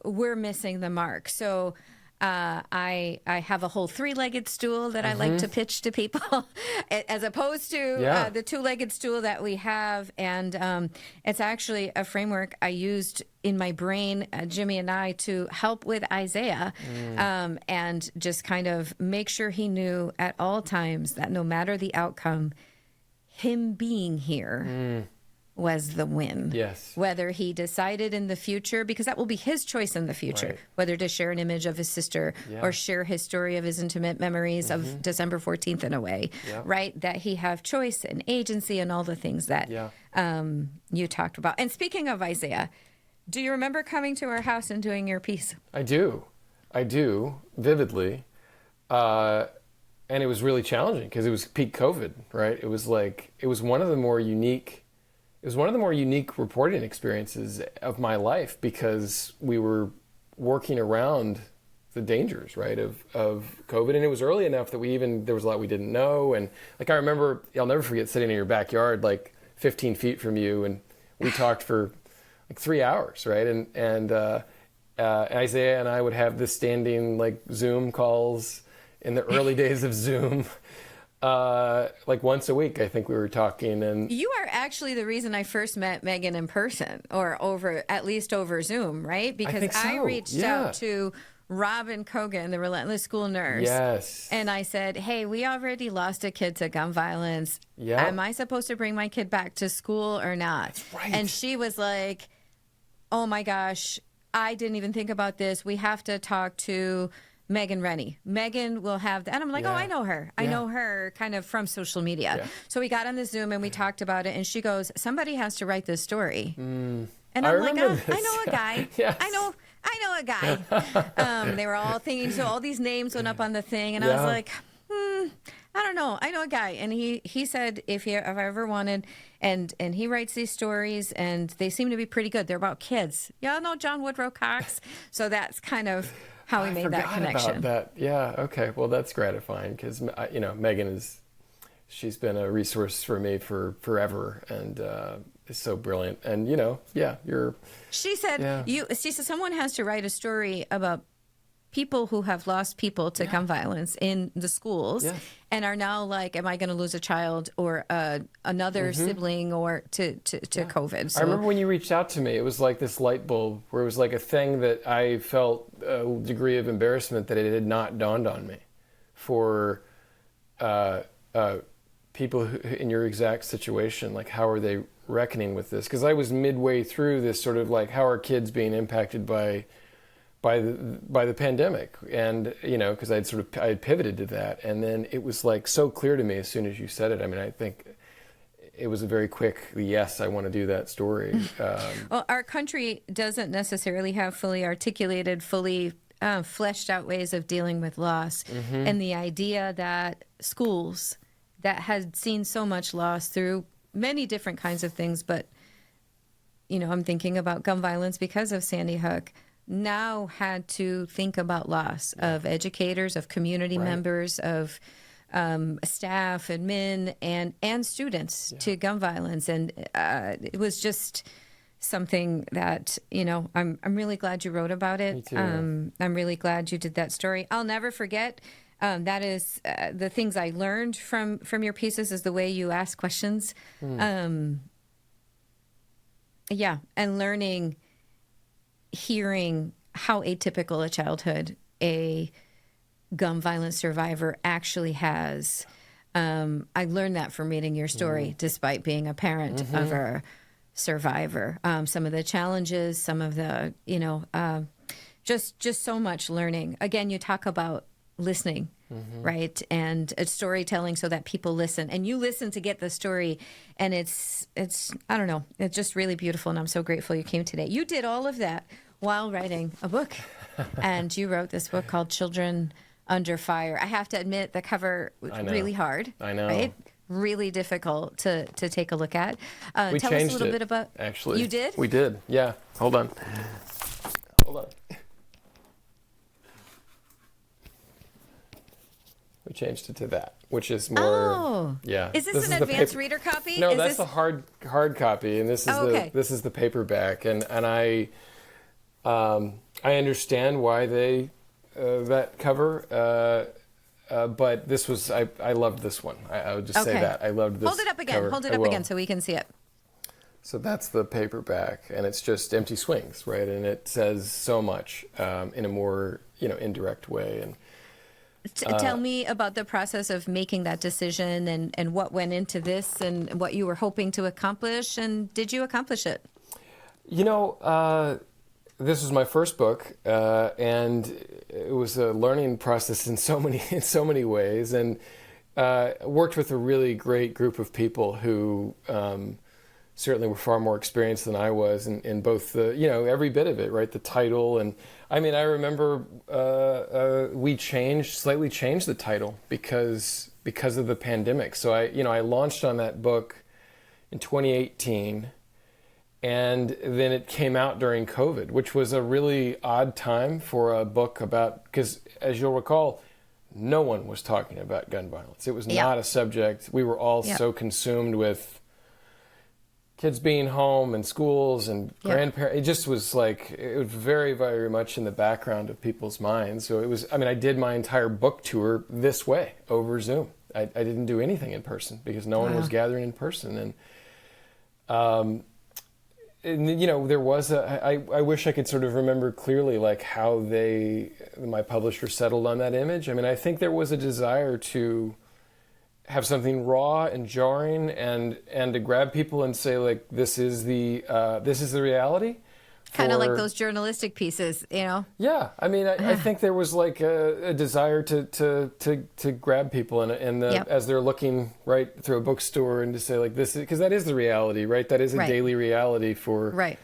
we're missing the mark. So I have a whole three-legged stool that I like to pitch to people, as opposed to the two-legged stool that we have. And it's actually a framework I used in my brain, Jimmy and I, to help with Isaiah, and just kind of make sure he knew at all times that no matter the outcome, him being here was the win. Whether he decided in the future, because that will be his choice in the future, whether to share an image of his sister or share his story of his intimate memories of December 14th in a way, right? That he have choice and agency and all the things that you talked about. And speaking of Isaiah, do you remember coming to our house and doing your piece? I do vividly. And it was really challenging because it was peak COVID, right? It was one of the more unique reporting experiences of my life, because we were working around the dangers, right, of COVID. And it was early enough that there was a lot we didn't know. And I remember, I'll never forget sitting in your backyard, 15 feet from you, and we talked for 3 hours, right? And Isaiah and I would have this standing Zoom calls in the early days of Zoom. Once a week, I think we were talking. And you are actually the reason I first met Megan in person, or at least over Zoom, right? Because I reached out to Robin Cogan, the Relentless School Nurse. And I said, hey, we already lost a kid to gun violence. Am I supposed to bring my kid back to school or not? That's right. And she was like, oh my gosh, I didn't even think about this. We have to talk to Megan Rennie. Megan will have that. And I'm like, oh, I know her. I know her kind of from social media. So we got on the Zoom and we talked about it. And she goes, somebody has to write this story. And I'm like, I know a guy. I know a guy. They were all thinking, so all these names went up on the thing. And I was like, I don't know. I know a guy, and he said if I ever wanted, and he writes these stories, and they seem to be pretty good. They're about kids. Y'all know John Woodrow Cox, so that's kind of how he made that connection. About that. Yeah. Okay. Well, that's gratifying because Megan she's been a resource for me for forever, and is so brilliant. And She said She said someone has to write a story about people who have lost people to gun violence in the schools and are now like, am I going to lose a child or another sibling or to COVID? So, I remember when you reached out to me, it was like this light bulb where it was like a thing that I felt a degree of embarrassment that it had not dawned on me for people who, in your exact situation. Like, how are they reckoning with this? Because I was midway through this sort of like, how are kids being impacted by the pandemic, and because I had pivoted to that, and then it was like so clear to me as soon as you said it. I mean, I think it was a very quick yes, I want to do that story. Well, our country doesn't necessarily have fully articulated, fully fleshed out ways of dealing with loss, and the idea that schools that had seen so much loss through many different kinds of things, but I'm thinking about gun violence because of Sandy Hook, now had to think about loss of educators, of community members, of staff, admin, and students to gun violence. And it was just something that, I'm really glad you wrote about it. Me too. I'm really glad you did that story. I'll never forget. That is the things I learned from your pieces is the way you ask questions. And learning, hearing how atypical a childhood a gun violence survivor actually has. I learned that from reading your story, despite being a parent of a survivor. Some of the challenges, some of the, just so much learning. Again, you talk about listening, right? And storytelling so that people listen. And you listen to get the story. And it's I don't know, it's just really beautiful. And I'm so grateful you came today. You did all of that while writing a book. And you wrote this book called Children Under Fire. I have to admit, the cover was really hard. I know. Right? Really difficult to take a look at. We tell changed us a little it, bit about... Actually. You did? We did, yeah. Hold on. We changed it to that, which is more... Oh. Yeah. Is this an advanced reader copy? No, that's the hard copy, and this is the paperback. And I understand why they that cover, but this was I loved this one. I would just say that I loved this. Hold it up again. Cover. Hold it up again so we can see it. So that's the paperback, and it's just empty swings, right? And it says so much in a more indirect way. And tell me about the process of making that decision and what went into this and what you were hoping to accomplish, and did you accomplish it? This was my first book, and it was a learning process in so many ways, and worked with a really great group of people who certainly were far more experienced than I was in both the every bit of it, right? The title, and I mean, I remember we slightly changed the title because of the pandemic. So I launched on that book in 2018. And then it came out during COVID, which was a really odd time for a book because as you'll recall, no one was talking about gun violence. It was not a subject. We were all so consumed with kids being home and schools and grandparents. It just was like, it was very, very much in the background of people's minds. So it was, I did my entire book tour this way over Zoom. I didn't do anything in person because no one was gathering in person. And there was I wish I could sort of remember clearly like how my publisher settled on that image. I think there was a desire to have something raw and jarring and to grab people and say like this is the reality. Kind of like those journalistic pieces, Yeah, I think there was like a desire to grab people and as they're looking right through a bookstore and to say like this is, because that is the reality, right? That is a daily reality for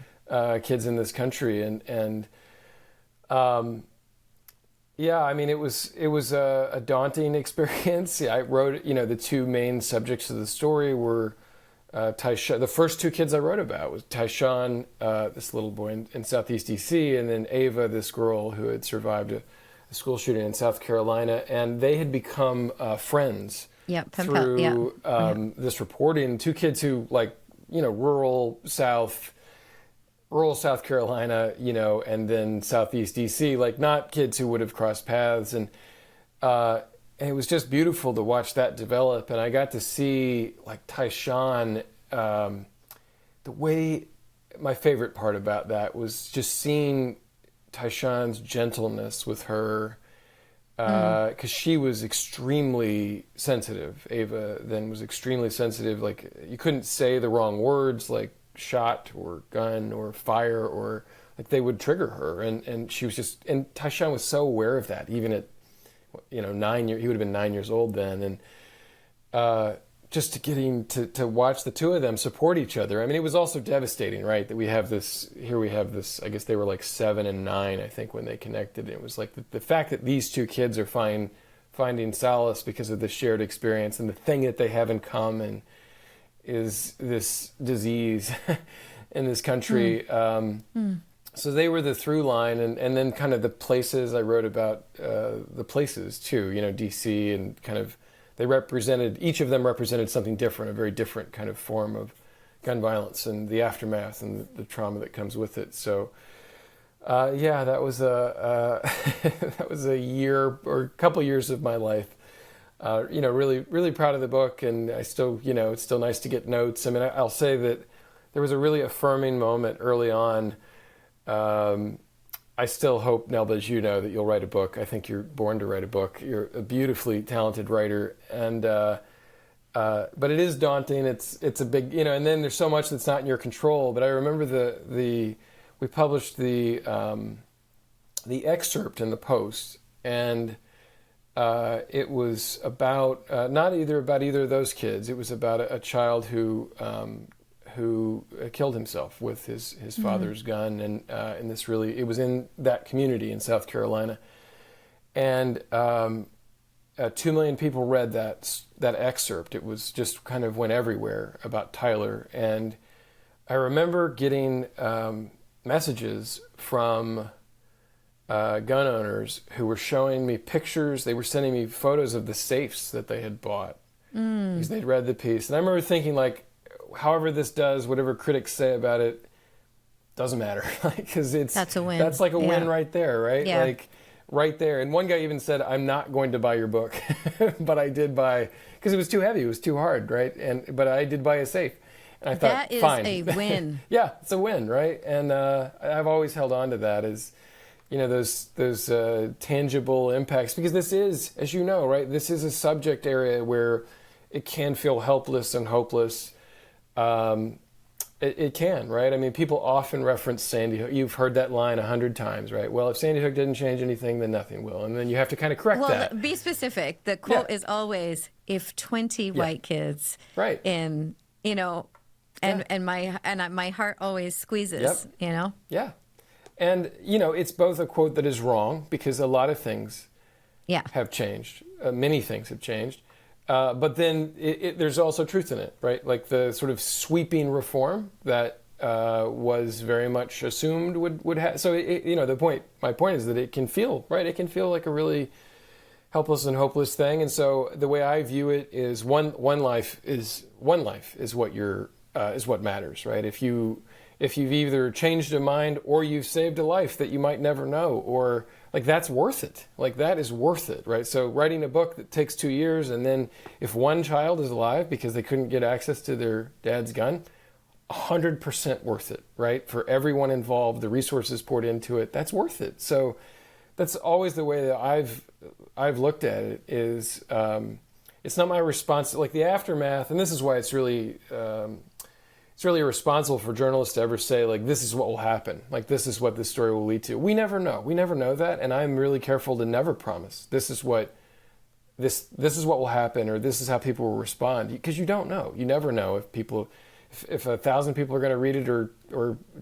kids in this country, and Yeah, I mean, it was a daunting experience. Yeah, I wrote, the two main subjects of the story were Tyshawn. The first two kids I wrote about was Tyshawn, this little boy in Southeast DC, and then Ava, this girl who had survived a school shooting in South Carolina, and they had become friends through this reporting. Two kids who, like, rural South Carolina, and then Southeast DC, like, not kids who would have crossed paths. And it was just beautiful to watch that develop. And I got to see, like, Tyshawn, the way, my favorite part about that was just seeing Tyshawn's gentleness with her, because she was extremely sensitive. Ava then was extremely sensitive. Like, you couldn't say the wrong words, like shot or gun or fire, or like they would trigger her. And she was just, and Tyshawn was so aware of that, even at, 9 years, he would have been 9 years old then. And just getting to watch the two of them support each other. I mean, it was also devastating, right? That we have this, I guess they were like 7 and 9, I think, when they connected. It was like the fact that these two kids are finding solace because of the shared experience, and the thing that they have in common is this disease in this country. So they were the through line, and then kind of the places I wrote about, the places too, DC, and kind of each of them represented something different, a very different kind of form of gun violence and the aftermath and the trauma that comes with it. So that was that was a year or a couple years of my life. Really, really proud of the book, and I still, it's still nice to get notes. I mean, I'll say that there was a really affirming moment early on. I still hope, Nelba, as you know, that you'll write a book. I think you're born to write a book. You're a beautifully talented writer, and but it is daunting. It's a big, and then there's so much that's not in your control. But I remember we published the excerpt in the Post, and it was about not about either of those kids. It was about a child who killed himself with his father's gun, and it was in that community in South Carolina, and 2 million people read that excerpt. It was just kind of went everywhere about Tyler, and I remember getting messages from gun owners who were showing me pictures. They were sending me photos of the safes that they had bought because they'd read the piece, and I remember thinking, like, however this does, whatever critics say about it, doesn't matter. Because that's a win. That's like a win right there, right? Yeah. Like, right there. And one guy even said, "I'm not going to buy your book," but I did buy, because it was too heavy, it was too hard, right? But I did buy a safe. And I thought, that is fine. A win. Yeah, it's a win, right? And I've always held on to that as, those tangible impacts, because this is, as you know, right, this is a subject area where it can feel helpless and hopeless. It can, right? I mean, people often reference Sandy Hook. You've heard that line 100 times, right? Well, if Sandy Hook didn't change anything, then nothing will. And then you have to kind of correct that. Well, be specific. The quote is always, if 20 white kids in, and my heart always squeezes, Yeah. And, it's both a quote that is wrong, because a lot of things have changed. Many things have changed. But then there's also truth in it, right? Like the sort of sweeping reform that was very much assumed would have. So, my point is that it can feel, right? It can feel like a really helpless and hopeless thing. And so the way I view it is one life is what matters, right? If you've either changed a mind or you've saved a life that you might never know, or like, that's worth it. Like, that is worth it, right? So writing a book that takes 2 years, and then if one child is alive because they couldn't get access to their dad's gun, 100% worth it, right? For everyone involved, the resources poured into it, that's worth it. So that's always the way that I've looked at it, is it's not my response, like the aftermath, and this is why it's really irresponsible for journalists to ever say, like, this is what will happen. Like, this is what this story will lead to. We never know. We never know that. And I'm really careful to never promise this is what will happen, or this is how people will respond. Because you don't know. You never know if 1,000 people are going to read it, or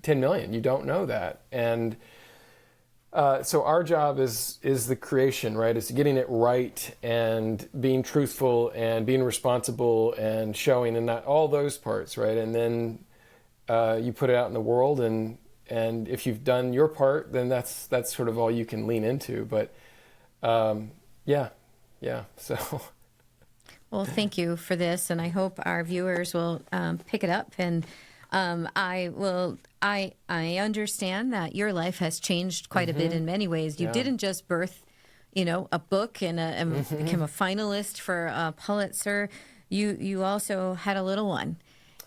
10 million. You don't know that. And So our job is the creation, right? It's getting it right and being truthful and being responsible and showing and not all those parts, right? And then you put it out in the world, and if you've done your part, then that's sort of all you can lean into. But yeah. So. Well, thank you for this, and I hope our viewers will pick it up. And I understand that your life has changed quite a bit in many ways. You didn't just birth, a book and become a finalist for a Pulitzer. You also had a little one.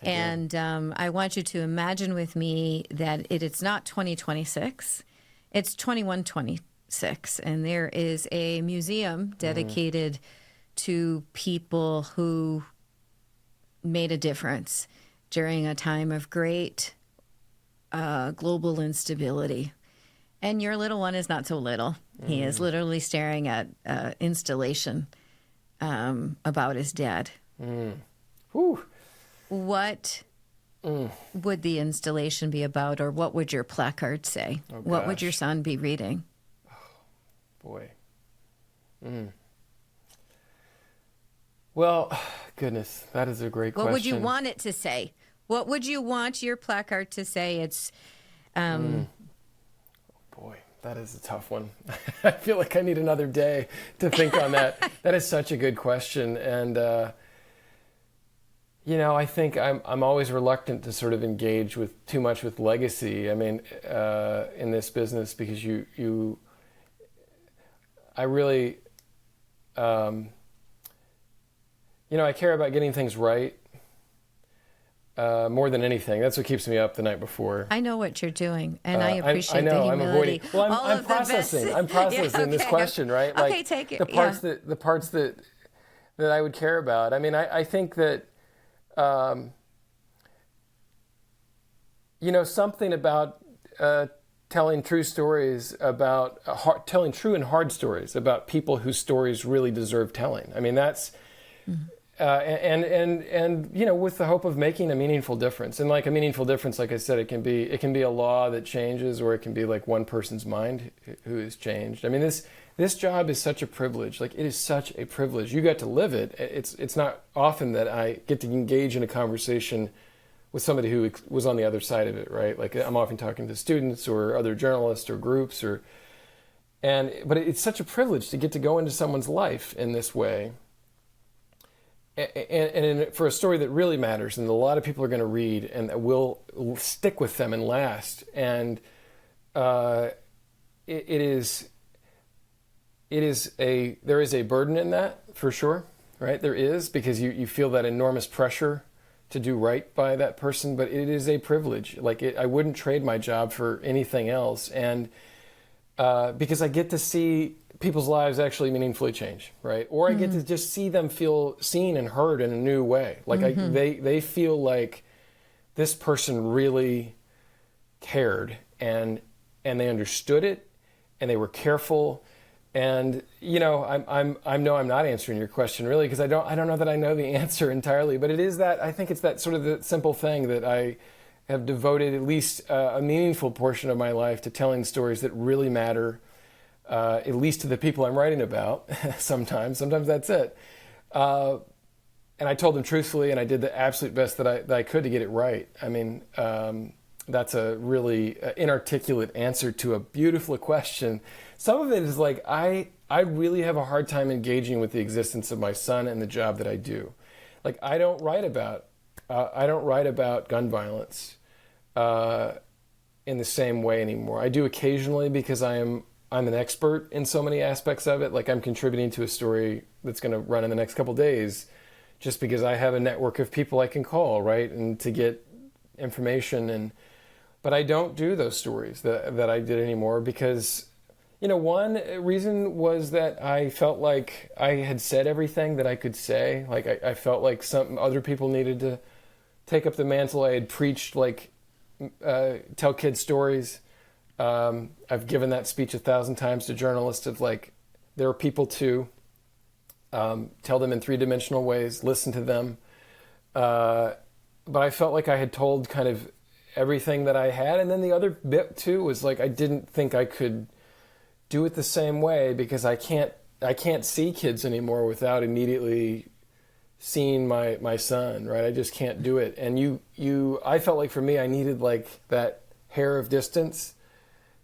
And I want you to imagine with me that it's not 2026, it's 2126. And there is a museum dedicated to people who made a difference during a time of great global instability. And your little one is not so little. He is literally staring at installation about his dad. Whew. What would the installation be about, or what would your placard say? Oh, what would gosh. your son be reading? Boy. Well, goodness, that is a great question. What would you want it to say? What would you want your placard to say? It's Boy, that is a tough one. I feel like I need another day to think on that. That is such a good question. And, I think I'm always reluctant to sort of engage with too much with legacy. I mean, in this business, because I really, I care about getting things right more than anything. That's what keeps me up the night before. I know what you're doing, and I appreciate I know, the humility. I'm avoiding. Well, I'm processing. I'm processing this question, right? Okay, take it. The parts that I would care about. I mean, I think that something about telling true stories about telling true and hard stories about people whose stories really deserve telling. I mean, that's. And with the hope of making a meaningful difference. And like a meaningful difference, like I said, it can be a law that changes, or it can be like one person's mind who is changed. I mean, this job is such a privilege. Like, it is such a privilege. You got to live it. It's not often that I get to engage in a conversation with somebody who was on the other side of it, right? Like, I'm often talking to students or other journalists or groups but it's such a privilege to get to go into someone's life in this way. And for a story that really matters, and a lot of people are going to read, and that will stick with them and last. And there is a burden in that, for sure, right? There is, because you feel that enormous pressure to do right by that person, but it is a privilege. Like, I wouldn't trade my job for anything else, and because I get to see people's lives actually meaningfully change, right? Or I get to just see them feel seen and heard in a new way. Like, they feel like this person really cared, and they understood it, and they were careful. And I know I'm not answering your question really, because I don't know that I know the answer entirely. But it is that, I think it's that sort of the simple thing that I have devoted at least a meaningful portion of my life to telling stories that really matter. At least to the people I'm writing about. Sometimes that's it. And I told them truthfully, and I did the absolute best that I could to get it right. I mean, that's a really inarticulate answer to a beautiful question. Some of it is like, I really have a hard time engaging with the existence of my son and the job that I do. Like, I don't write about gun violence in the same way anymore. I do occasionally, because I'm an expert in so many aspects of it. Like, I'm contributing to a story that's going to run in the next couple of days, just because I have a network of people I can call, right, and to get information. But I don't do those stories that I did anymore, because, one reason was that I felt like I had said everything that I could say. Like, I felt like some other people needed to take up the mantle. I had preached, like, tell kids stories. I've given that speech 1,000 times to journalists of, like, there are people too. Tell them in three-dimensional ways, listen to them. But I felt like I had told kind of everything that I had. And then the other bit too was, like, I didn't think I could do it the same way, because I can't see kids anymore without immediately seeing my son, right? I just can't do it. And I felt like for me, I needed like that hair of distance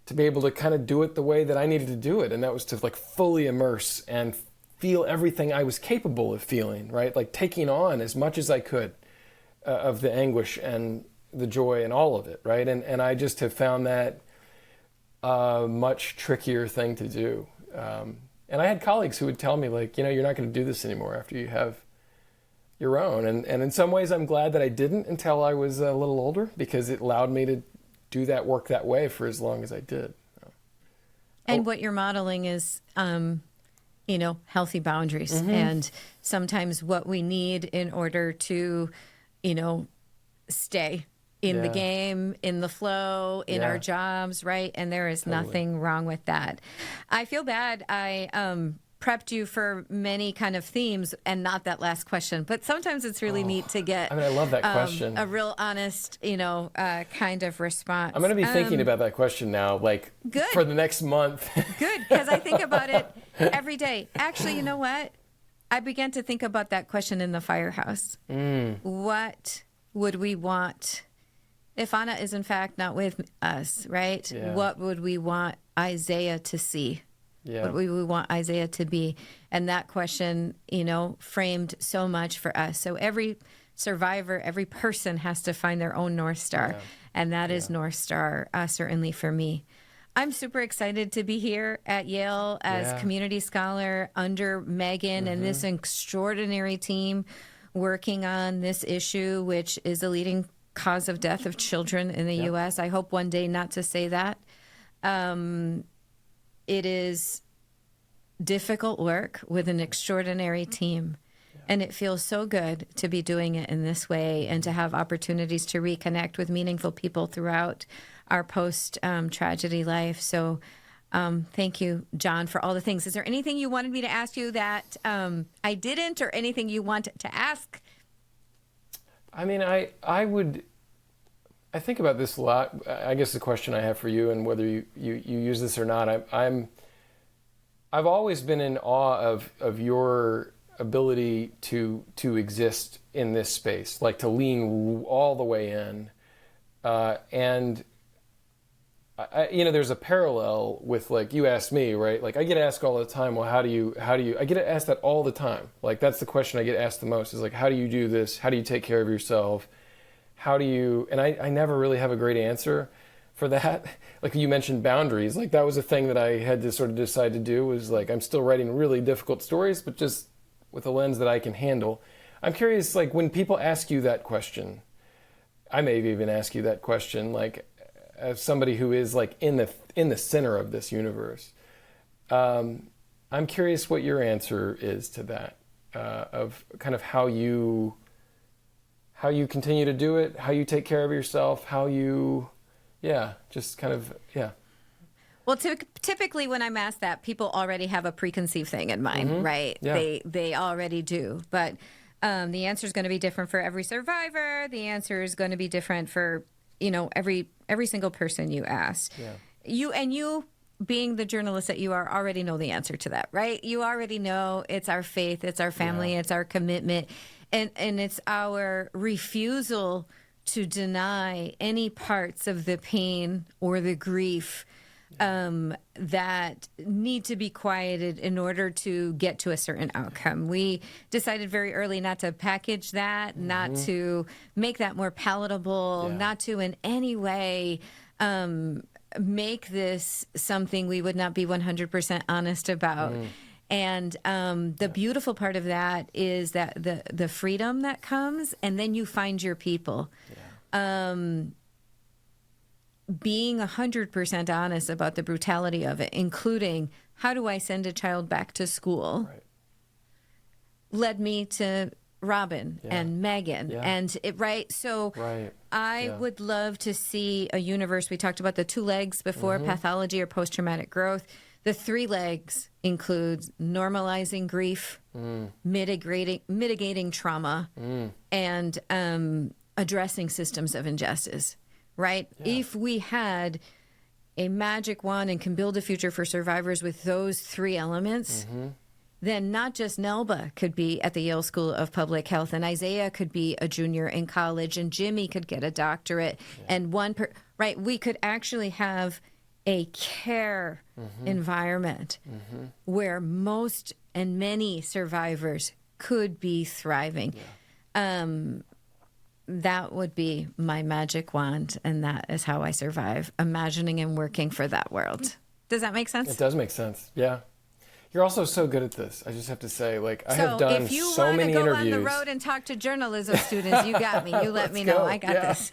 to be able to kind of do it the way that I needed to do it. And that was to like fully immerse and feel everything I was capable of feeling, right? Like taking on as much as I could of the anguish and the joy and all of it, right? And I just have found that a much trickier thing to do. And I had colleagues who would tell me like, you're not going to do this anymore after you have your own. And in some ways I'm glad that I didn't until I was a little older, because it allowed me to do that work that way for as long as I did. And what you're modeling is, healthy boundaries, and sometimes what we need in order to, stay in the game, in the flow, in our jobs, right? And there is nothing wrong with that. I feel bad. I prepped you for many kind of themes and not that last question, but sometimes it's really neat to get I love that question. A real honest, kind of response. I'm going to be thinking about that question now, like good. For the next month. Good, because I think about it every day. Actually, you know what? I began to think about that question in the firehouse. What would we want if Anna is in fact not with us, right? Yeah. What would we want Isaiah to see? Yeah. What we want Isaiah to be? And that question, framed so much for us. So every survivor, every person has to find their own North Star. Yeah. And that is North Star, certainly for me. I'm super excited to be here at Yale as community scholar under Megan and this extraordinary team working on this issue, which is a leading cause of death of children in the U.S. I hope one day not to say that. It is difficult work with an extraordinary team. And it feels so good to be doing it in this way and to have opportunities to reconnect with meaningful people throughout our post-tragedy life. So thank you, John, for all the things. Is there anything you wanted me to ask you that I didn't, or anything you want to ask? I mean, I think about this a lot. I guess the question I have for you, and whether you use this or not, I've always been in awe of your ability to exist in this space, like to lean all the way in, and there's a parallel with, like, you asked me, right? Like, I get asked all the time, well, how do you, I get asked that all the time. Like, that's the question I get asked the most, is like, how do you do this? How do you take care of yourself? How do you, and I never really have a great answer for that. Like, you mentioned boundaries. Like, that was a thing that I had to sort of decide to do, was like, I'm still writing really difficult stories, but just with a lens that I can handle. I'm curious, like, when people ask you that question, I may even ask you that question, like, as somebody who is like in the center of this universe, I'm curious what your answer is to that, of kind of how you continue to do it, how you take care of yourself, how you, just kind of. Well, typically when I'm asked that, people already have a preconceived thing in mind, right? Yeah. They already do, but the answer is going to be different for every survivor. The answer is going to be different for every single person you ask. Yeah. You being the journalist that you are already know the answer to that, right? You already know it's our faith, it's our family, it's our commitment, and it's our refusal to deny any parts of the pain or the grief that need to be quieted in order to get to a certain outcome. We decided very early not to package that, not to make that more palatable, not to in any way make this something we would not be 100% honest about. And the beautiful part of that is that the freedom that comes, and then you find your people. Being 100% honest about the brutality of it, including how do I send a child back to school, led me to Robin and Megan. And it, so I would love to see a universe. We talked about the 2 legs before, pathology or post-traumatic growth. The 3 legs includes normalizing grief, mitigating trauma, and addressing systems of injustice. Right? Yeah. If we had a magic wand and can build a future for survivors with those three elements, then not just Nelba could be at the Yale School of Public Health, and Isaiah could be a junior in college, and Jimmy could get a doctorate, and we could actually have a care environment where most and many survivors could be thriving. That would be my magic wand, and that is how I survive, imagining and working for that world. Does that make sense? It does make sense, yeah. You're also so good at this. I just have to say, like, I have done so many interviews. So if you want to go on the road and talk to journalism students, you got me. You let me know. I got this.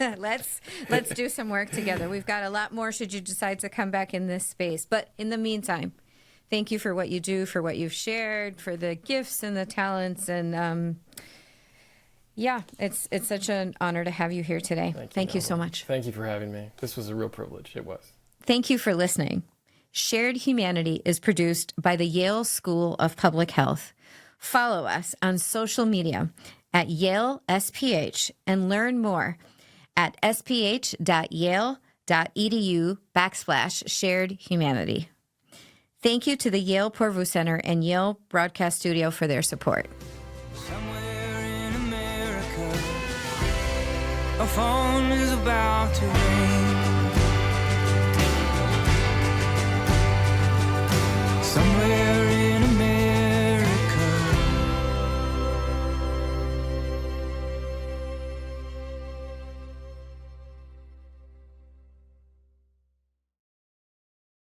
Let's do some work together. We've got a lot more should you decide to come back in this space. But in the meantime, thank you for what you do, for what you've shared, for the gifts and the talents. And it's such an honor to have you here today. Thank you so much. Thank you for having me. This was a real privilege. It was. Thank you for listening. Shared Humanity is produced by the Yale School of Public Health. Follow us on social media at Yale SPH and learn more at sph.yale.edu/shared humanity. Thank you to the Yale Porvu Center and Yale Broadcast Studio for their support. Somewhere in America, a phone is about to ring.